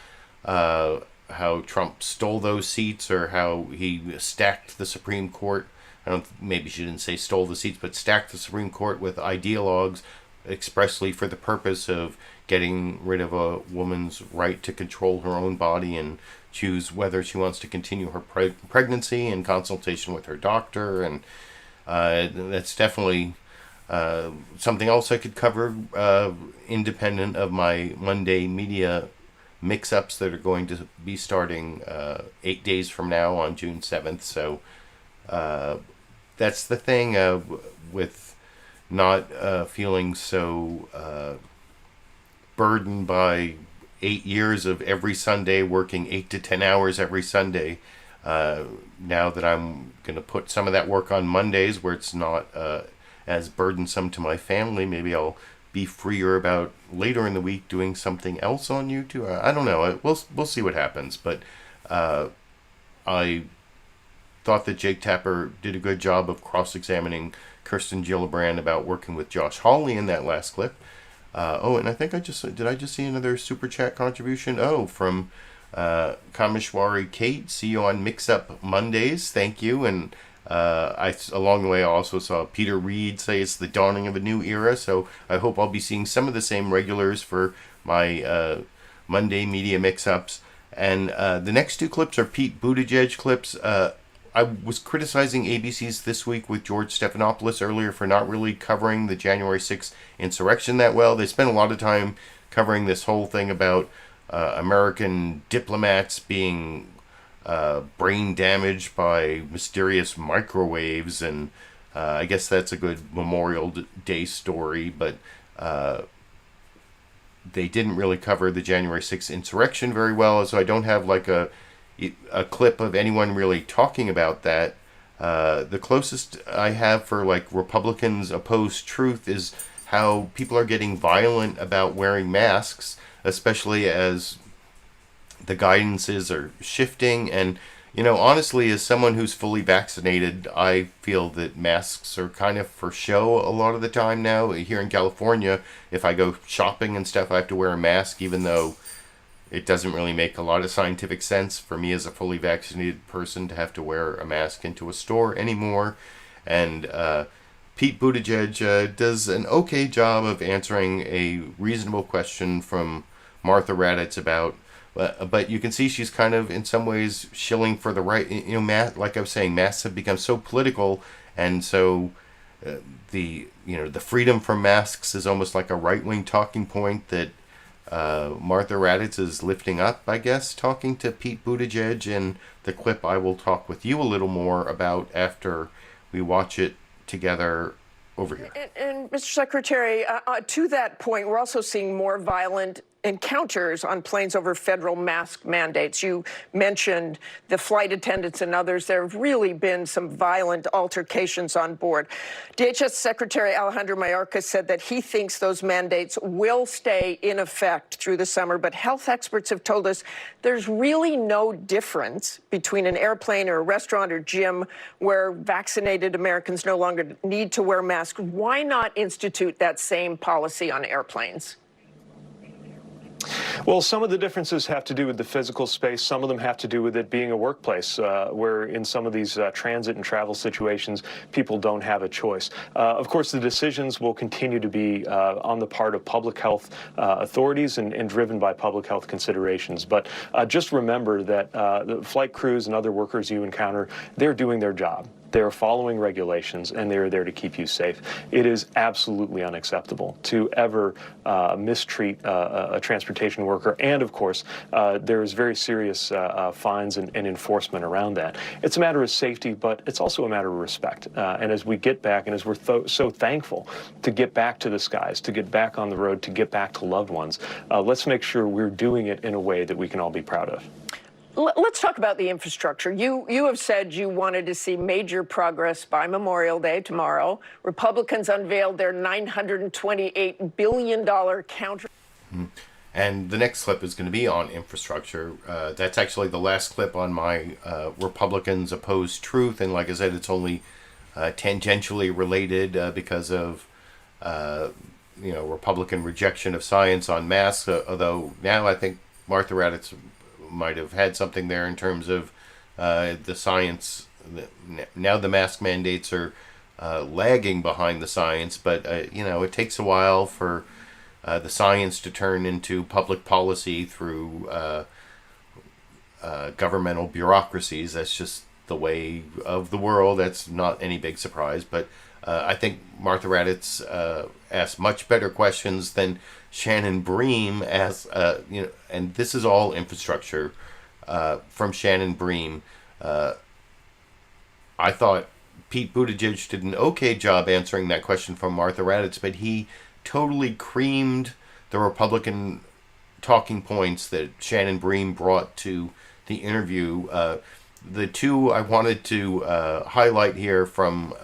how Trump stole those seats, or how he stacked the Supreme Court. Maybe she didn't say stole the seats, but stacked the Supreme Court with ideologues expressly for the purpose of getting rid of a woman's right to control her own body and choose whether she wants to continue her pregnancy in consultation with her doctor. And that's definitely something else I could cover, independent of my Monday media mix-ups that are going to be starting 8 days from now on June 7th. So that's the thing with not feeling so burdened by 8 years of every Sunday working 8 to 10 hours every Sunday. Now that I'm going to put some of that work on Mondays where it's not as burdensome to my family, maybe I'll be freer about later in the week doing something else on YouTube. I don't know. We'll see what happens. But I thought that Jake Tapper did a good job of cross-examining Kirsten Gillibrand about working with Josh Hawley in that last clip. And I think I just see another super chat contribution? From Kameshwari Kate. See you on Mix Up Mondays. Thank you. And along the way I also saw Peter Reed say it's the dawning of a new era. So I hope I'll be seeing some of the same regulars for my Monday media mix-ups. And the next two clips are Pete Buttigieg clips. I was criticizing ABC's This Week with George Stephanopoulos earlier for not really covering the January 6th insurrection that well. They spent a lot of time covering this whole thing about American diplomats being brain damaged by mysterious microwaves, and I guess that's a good Memorial Day story, but they didn't really cover the January 6th insurrection very well, so I don't have like a clip of anyone really talking about that. The closest I have for like Republicans oppose truth is how people are getting violent about wearing masks, especially as the guidances are shifting. And, you know, honestly, as someone who's fully vaccinated, I feel that masks are kind of for show a lot of the time now. Here in California, if I go shopping and stuff, I have to wear a mask, even though it doesn't really make a lot of scientific sense for me as a fully vaccinated person to have to wear a mask into a store anymore. And Pete Buttigieg does an okay job of answering a reasonable question from Martha Raddatz about, but you can see she's kind of in some ways shilling for the right. You know, like I was saying, masks have become so political, and so the freedom from masks is almost like a right-wing talking point that Martha Raddatz is lifting up, I guess, talking to Pete Buttigieg in the clip I will talk with you a little more about after we watch it together over here. And Mr. Secretary, to that point, we're also seeing more violent encounters on planes over federal mask mandates. You mentioned the flight attendants and others. There have really been some violent altercations on board. DHS Secretary Alejandro Mayorkas said that he thinks those mandates will stay in effect through the summer, but health experts have told us there's really no difference between an airplane or a restaurant or gym where vaccinated Americans no longer need to wear masks. Why not institute that same policy on airplanes? Well, some of the differences have to do with the physical space. Some of them have to do with it being a workplace, where in some of these transit and travel situations, people don't have a choice. Of course, the decisions will continue to be on the part of public health authorities and driven by public health considerations. But just remember that the flight crews and other workers you encounter, they're doing their job. They're following regulations, and they're there to keep you safe. It is absolutely unacceptable to ever mistreat a transportation worker, and of course, there's very serious fines and enforcement around that. It's a matter of safety, but it's also a matter of respect. And as we get back, and as we're so thankful to get back to the skies, to get back on the road, to get back to loved ones, let's make sure we're doing it in a way that we can all be proud of. Let's talk about the infrastructure. You have said you wanted to see major progress by Memorial Day tomorrow. Republicans unveiled their $928 billion counter. And the next clip is going to be on infrastructure. That's actually the last clip on my Republicans Oppose Truth. And like I said, it's only tangentially related because of Republican rejection of science on masks. Although now I think Martha Raddatz might have had something there in terms of the science. Now the mask mandates are lagging behind the science, but it takes a while for the science to turn into public policy through governmental bureaucracies. That's just the way of the world. That's not any big surprise, but I think Martha Raddatz asked much better questions than Shannon Bream asked. And this is all infrastructure from Shannon Bream. I thought Pete Buttigieg did an okay job answering that question from Martha Raddatz, but he totally creamed the Republican talking points that Shannon Bream brought to the interview. The two I wanted to highlight here from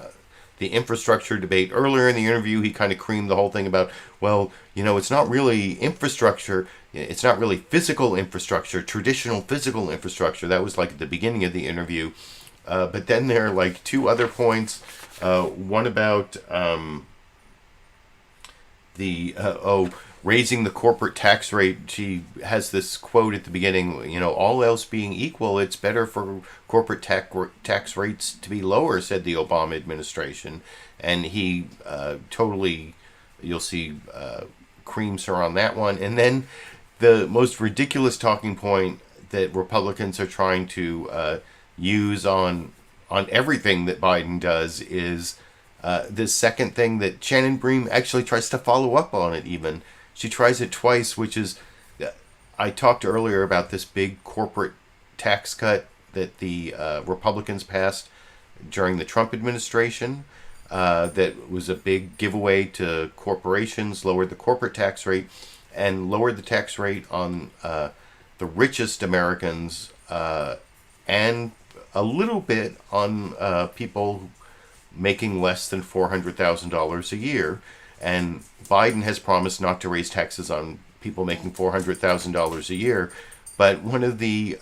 the infrastructure debate. Earlier in the interview, he kind of creamed the whole thing about, well, it's not really infrastructure. It's not really physical infrastructure, traditional physical infrastructure. That was like at the beginning of the interview. But then there are like two other points. One about raising the corporate tax rate. She has this quote at the beginning, all else being equal, it's better for corporate tax rates to be lower, said the Obama administration. And he totally, you'll see, creams her on that one. And then the most ridiculous talking point that Republicans are trying to use on everything that Biden does is this second thing that Shannon Bream actually tries to follow up on it even. She tries it twice, which is, I talked earlier about this big corporate tax cut that the Republicans passed during the Trump administration. That was a big giveaway to corporations, lowered the corporate tax rate, and lowered the tax rate on the richest Americans, and a little bit on people making less than $400,000 a year. And Biden has promised not to raise taxes on people making $400,000 a year. But one of the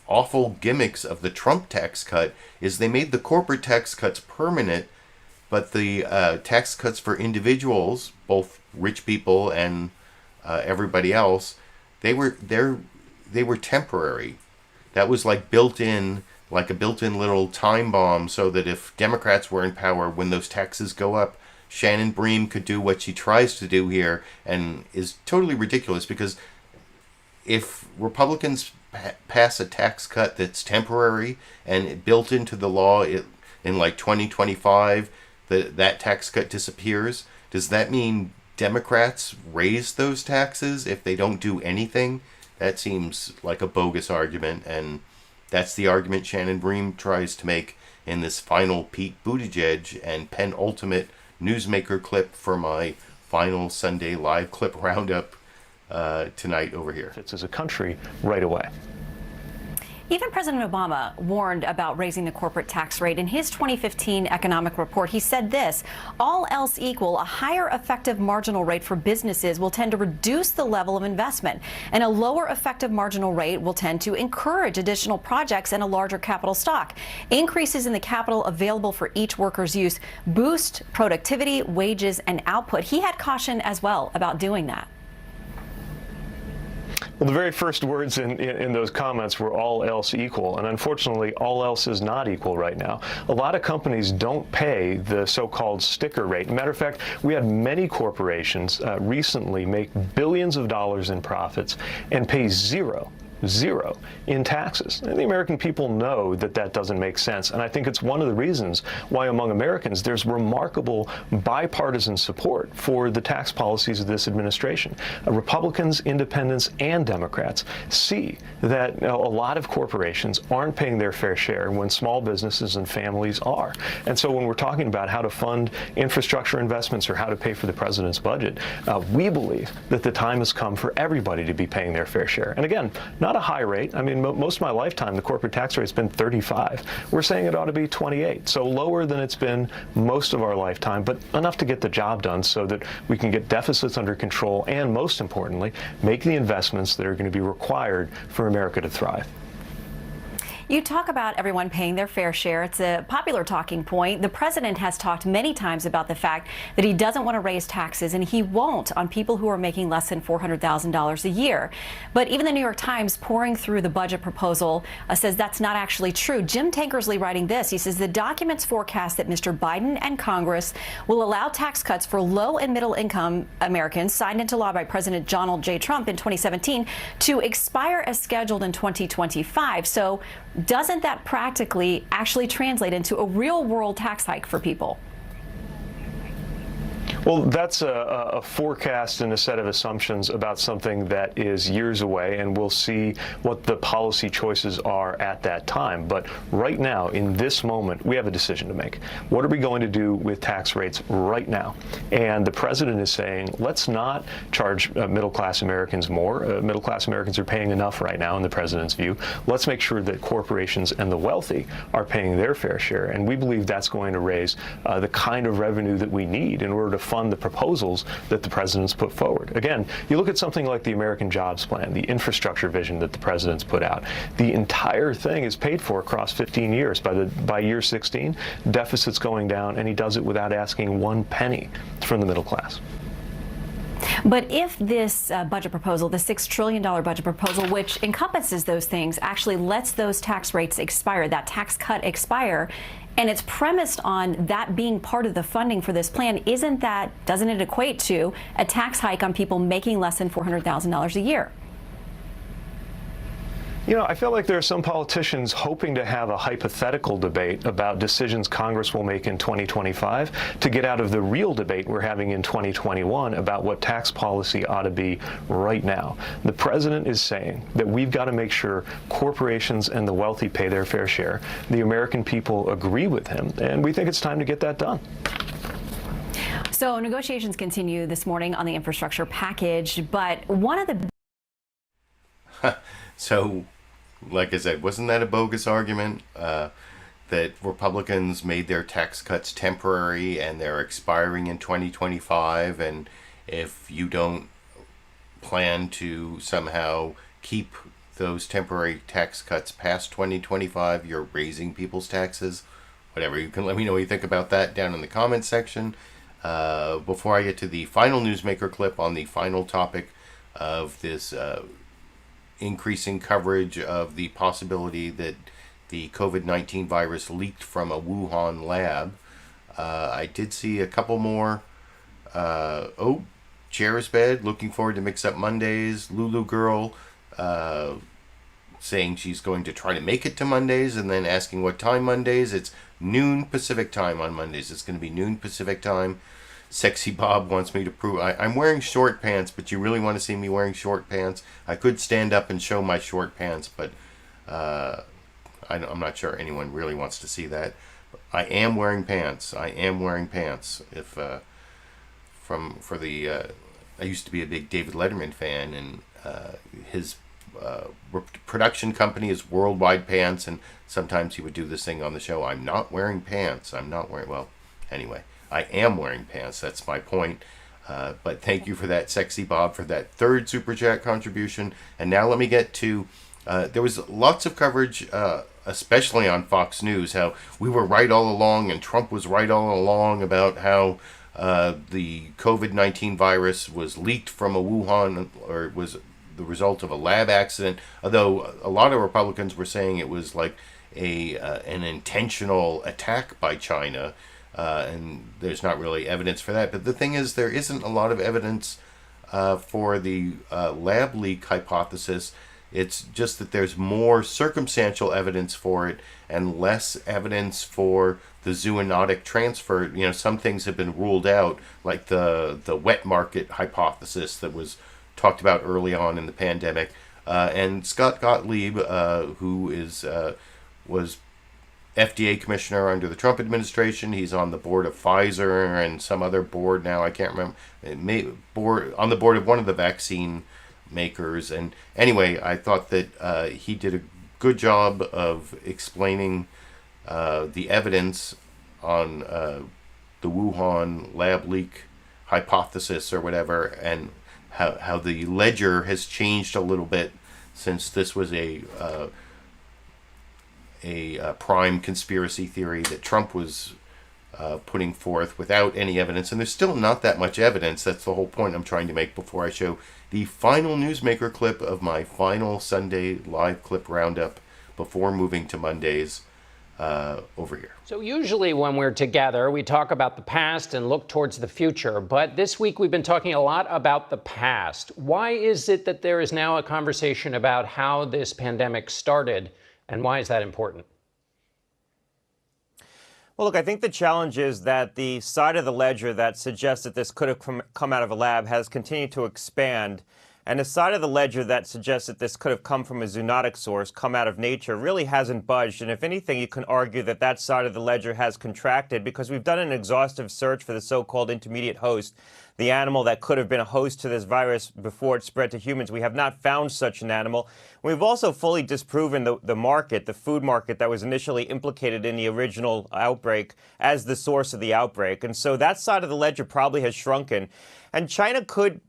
awful gimmicks of the Trump tax cut is they made the corporate tax cuts permanent, but the tax cuts for individuals, both rich people and everybody else, they were temporary. That was like a built-in little time bomb, so that if Democrats were in power, when those taxes go up, Shannon Bream could do what she tries to do here, and is totally ridiculous, because if Republicans pass a tax cut that's temporary and built into the law in like 2025, that tax cut disappears, does that mean Democrats raise those taxes if they don't do anything? That seems like a bogus argument, and that's the argument Shannon Bream tries to make in this final Pete Buttigieg and penultimate newsmaker clip for my final Sunday live clip roundup tonight over here. It's as a country right away. Even President Obama warned about raising the corporate tax rate. In his 2015 economic report, he said this: all else equal, a higher effective marginal rate for businesses will tend to reduce the level of investment, and a lower effective marginal rate will tend to encourage additional projects and a larger capital stock. Increases in the capital available for each worker's use boost productivity, wages, and output. He had caution as well about doing that. Well, the very first words in those comments were all else equal, and unfortunately, all else is not equal right now. A lot of companies don't pay the so-called sticker rate. Matter of fact, we had many corporations recently make billions of dollars in profits and pay zero in taxes. And the American people know that that doesn't make sense. And I think it's one of the reasons why among Americans there's remarkable bipartisan support for the tax policies of this administration. Republicans, independents, and Democrats see that a lot of corporations aren't paying their fair share when small businesses and families are. And so when we're talking about how to fund infrastructure investments or how to pay for the president's budget, we believe that the time has come for everybody to be paying their fair share. And again, not a high rate. I mean, most of my lifetime, the corporate tax rate's been 35. We're saying it ought to be 28. So lower than it's been most of our lifetime, but enough to get the job done so that we can get deficits under control and, most importantly, make the investments that are going to be required for America to thrive. You talk about everyone paying their fair share. It's a popular talking point. The president has talked many times about the fact that he doesn't want to raise taxes, and he won't on people who are making less than $400,000 a year. But even the New York Times, pouring through the budget proposal, says that's not actually true. Jim Tankersley writing this. He says the documents forecast that Mr. Biden and Congress will allow tax cuts for low and middle income Americans signed into law by President Donald J. Trump in 2017 to expire as scheduled in 2025. So doesn't that practically actually translate into a real world tax hike for people? Well, that's a forecast and a set of assumptions about something that is years away, and we'll see what the policy choices are at that time. But right now, in this moment, we have a decision to make. What are we going to do with tax rates right now? And the president is saying, let's not charge middle-class Americans more. Middle-class Americans are paying enough right now, in the president's view. Let's make sure that corporations and the wealthy are paying their fair share. And we believe that's going to raise the kind of revenue that we need in order to fund the proposals that the president's put forward. Again, you look at something like the American Jobs Plan, the infrastructure vision that the president's put out. The entire thing is paid for across 15 years. By year 16, deficit's going down, and he does it without asking one penny from the middle class. But if this budget proposal, the $6 trillion budget proposal, which encompasses those things, actually lets those tax rates expire, that tax cut expire, and it's premised on that being part of the funding for this plan, doesn't it equate to a tax hike on people making less than $400,000 a year? You know, I feel like there are some politicians hoping to have a hypothetical debate about decisions Congress will make in 2025 to get out of the real debate we're having in 2021 about what tax policy ought to be right now. The president is saying that we've got to make sure corporations and the wealthy pay their fair share. The American people agree with him, and we think it's time to get that done. So negotiations continue this morning on the infrastructure package, but one of the... So, like I said, wasn't that a bogus argument that Republicans made their tax cuts temporary and they're expiring in 2025, and if you don't plan to somehow keep those temporary tax cuts past 2025, you're raising people's taxes? Whatever, you can let me know what you think about that down in the comments section. Before I get to the final newsmaker clip on the final topic of this increasing coverage of the possibility that the COVID-19 virus leaked from a Wuhan lab, I did see a couple more. Chair's Bed, looking forward to Mix Up Mondays. Lulu Girl saying she's going to try to make it to Mondays and then asking what time Mondays. It's noon Pacific time on Mondays. It's going to be noon Pacific time. Sexy Bob wants me to prove I'm wearing short pants, but you really want to see me wearing short pants? I could stand up and show my short pants, but I'm not sure anyone really wants to see that. I am wearing pants. I am wearing pants. If I used to be a big David Letterman fan, and his production company is Worldwide Pants, and sometimes he would do this thing on the show. I'm not wearing pants. I'm not wearing. Well, anyway. I am wearing pants, that's my point. But thank you for that, Sexy Bob, for that third Super Chat contribution. And now let me get to, there was lots of coverage, especially on Fox News, how we were right all along and Trump was right all along about how the COVID-19 virus was leaked from a Wuhan, or was the result of a lab accident. Although a lot of Republicans were saying it was like an intentional attack by China. And there's not really evidence for that. But the thing is, there isn't a lot of evidence for the lab leak hypothesis. It's just that there's more circumstantial evidence for it and less evidence for the zoonotic transfer. You know, some things have been ruled out, like the wet market hypothesis that was talked about early on in the pandemic. And Scott Gottlieb, who was FDA commissioner under the Trump administration. He's on the board of Pfizer and some other board now. I can't remember. On the board of one of the vaccine makers. And anyway, I thought that he did a good job of explaining the evidence on the Wuhan lab leak hypothesis or whatever, and how the ledger has changed a little bit since this was a prime conspiracy theory that Trump was putting forth without any evidence. And there's still not that much evidence. That's the whole point I'm trying to make before I show the final newsmaker clip of my final Sunday live clip roundup before moving to Mondays over here. So usually when we're together, we talk about the past and look towards the future. But this week we've been talking a lot about the past. Why is it that there is now a conversation about how this pandemic started And why is that important? Well, look, I think the challenge is that the side of the ledger that suggests that this could have come out of a lab has continued to expand. And the side of the ledger that suggests that this could have come from a zoonotic source, come out of nature, really hasn't budged. And if anything, you can argue that that side of the ledger has contracted because we've done an exhaustive search for the so-called intermediate host, the animal that could have been a host to this virus before it spread to humans. We have not found such an animal. We've also fully disproven the market, the food market that was initially implicated in the original outbreak as the source of the outbreak. And so that side of the ledger probably has shrunken. And China could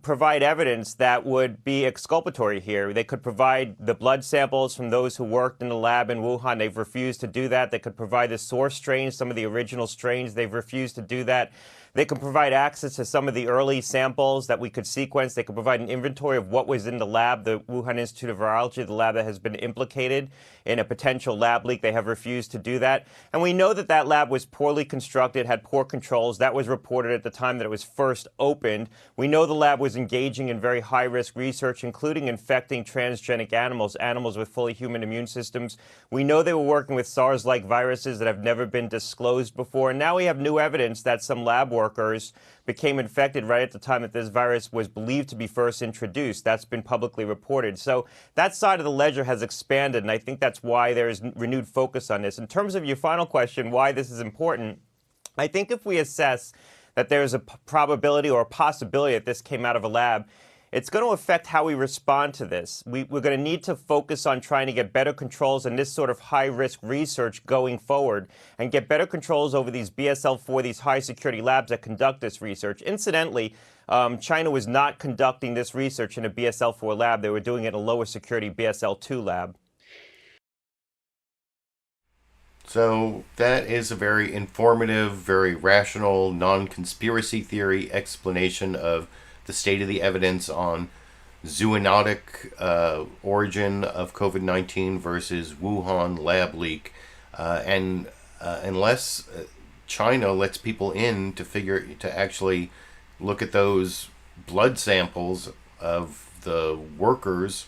provide evidence that would be exculpatory here. They could provide the blood samples from those who worked in the lab in Wuhan. They've refused to do that. They could provide the source strains, some of the original strains. They've refused to do that. They could provide access to some of the early samples that we could sequence. They could provide an inventory of what was in the lab, the Wuhan Institute of Virology, the lab that has been implicated in a potential lab leak. They have refused to do that. And we know that that lab was poorly constructed, had poor controls. That was reported at the time that it was first opened. We know the lab was engaging in very high-risk research, including infecting transgenic animals, animals with fully human immune systems. We know they were working with SARS-like viruses that have never been disclosed before. And now we have new evidence that some lab workers became infected right at the time that this virus was believed to be first introduced. That's been publicly reported. So that side of the ledger has expanded, and I think that's why there is renewed focus on this. In terms of your final question, why this is important, I think if we assess that there's a probability or a possibility that this came out of a lab, it's going to affect how we respond to this. We're going to need to focus on trying to get better controls in this sort of high-risk research going forward and get better controls over these BSL-4, these high-security labs that conduct this research. Incidentally, China was not conducting this research in a BSL-4 lab. They were doing it in a lower-security BSL-2 lab. So that is a very informative, very rational, non-conspiracy theory explanation of the state of the evidence on zoonotic origin of COVID-19 versus Wuhan lab leak. And unless China lets people in to actually look at those blood samples of the workers,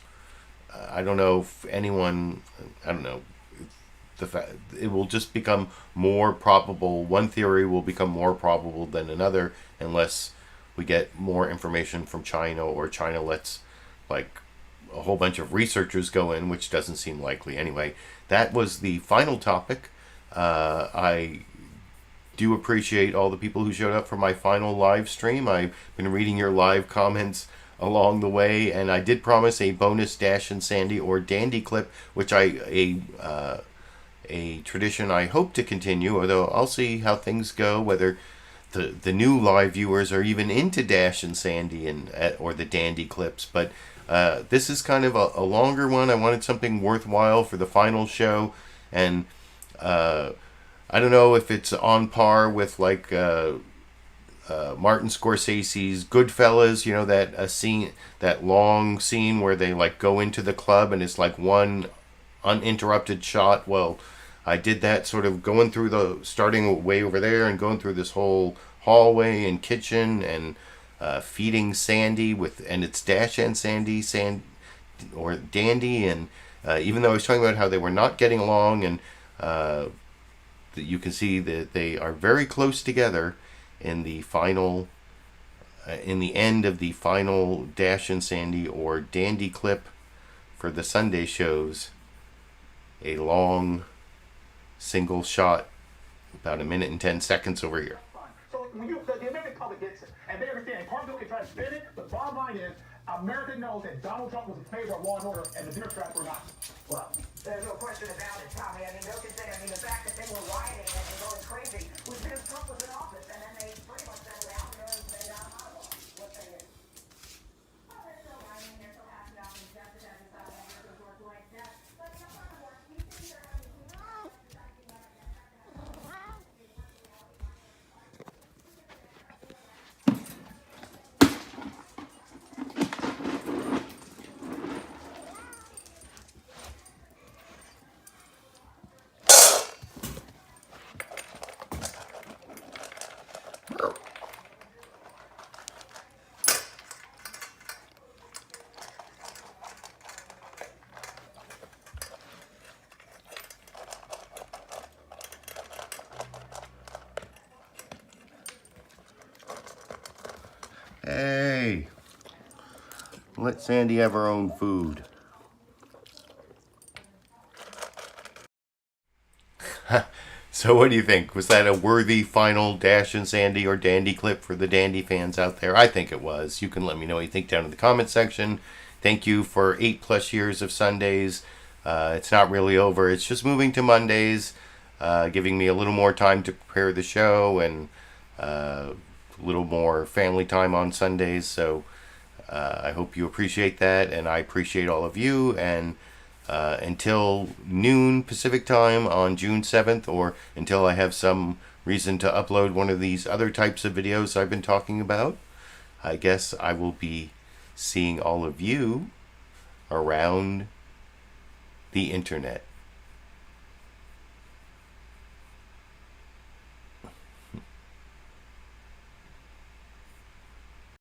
I don't know if anyone, I don't know, it will just become more probable. One theory will become more probable than another unless we get more information from China, or China lets like a whole bunch of researchers go in, which doesn't seem likely anyway. That was the final topic. I do appreciate all the people who showed up for my final live stream. I've been reading your live comments along the way, and I did promise a bonus Dash and Sandy or Dandy clip, which a tradition I hope to continue, although I'll see how things go, whether the new live viewers are even into Dash and Sandy or the Dandy clips. But this is kind of a longer one. I wanted something worthwhile for the final show, and I don't know if it's on par with like Martin Scorsese's Goodfellas, you know, that long scene where they like go into the club and it's like one uninterrupted shot. Well, I did that sort of going through starting way over there and going through this whole hallway and kitchen and feeding Sandy and it's Dash and Sandy, or Dandy, and even though I was talking about how they were not getting along, and you can see that they are very close together in the end of the final Dash and Sandy or Dandy clip for the Sunday shows. A long single shot, about 1 minute and 10 seconds over here. So when the American public gets it, and they understand, part of it can try to spin it, but bottom line is, America knows that Donald Trump was in favor of law and order, and the Democrats were not. Well, there's no question about it, Tommy. I mean, no concern. I mean, the fact that they were rioting and going crazy was because Trump was in office, and then they pretty much sent it out there and they got him out of office. What they did. Well, they're still rioting. They're still passing out these deaths and work like that. But you know, furthermore, you think they're having Hey, let Sandy have her own food. So what do you think? Was that a worthy final Dash and Sandy or Dandy clip for the Dandy fans out there? I think it was. You can let me know what you think down in the comment section. Thank you for 8+ years of Sundays. It's not really over. It's just moving to Mondays, giving me a little more time to prepare the show and a little more family time on Sundays. So I hope you appreciate that, and I appreciate all of you. And until noon Pacific time on June 7th, or until I have some reason to upload one of these other types of videos I've been talking about, I guess I will be seeing all of you around the internet.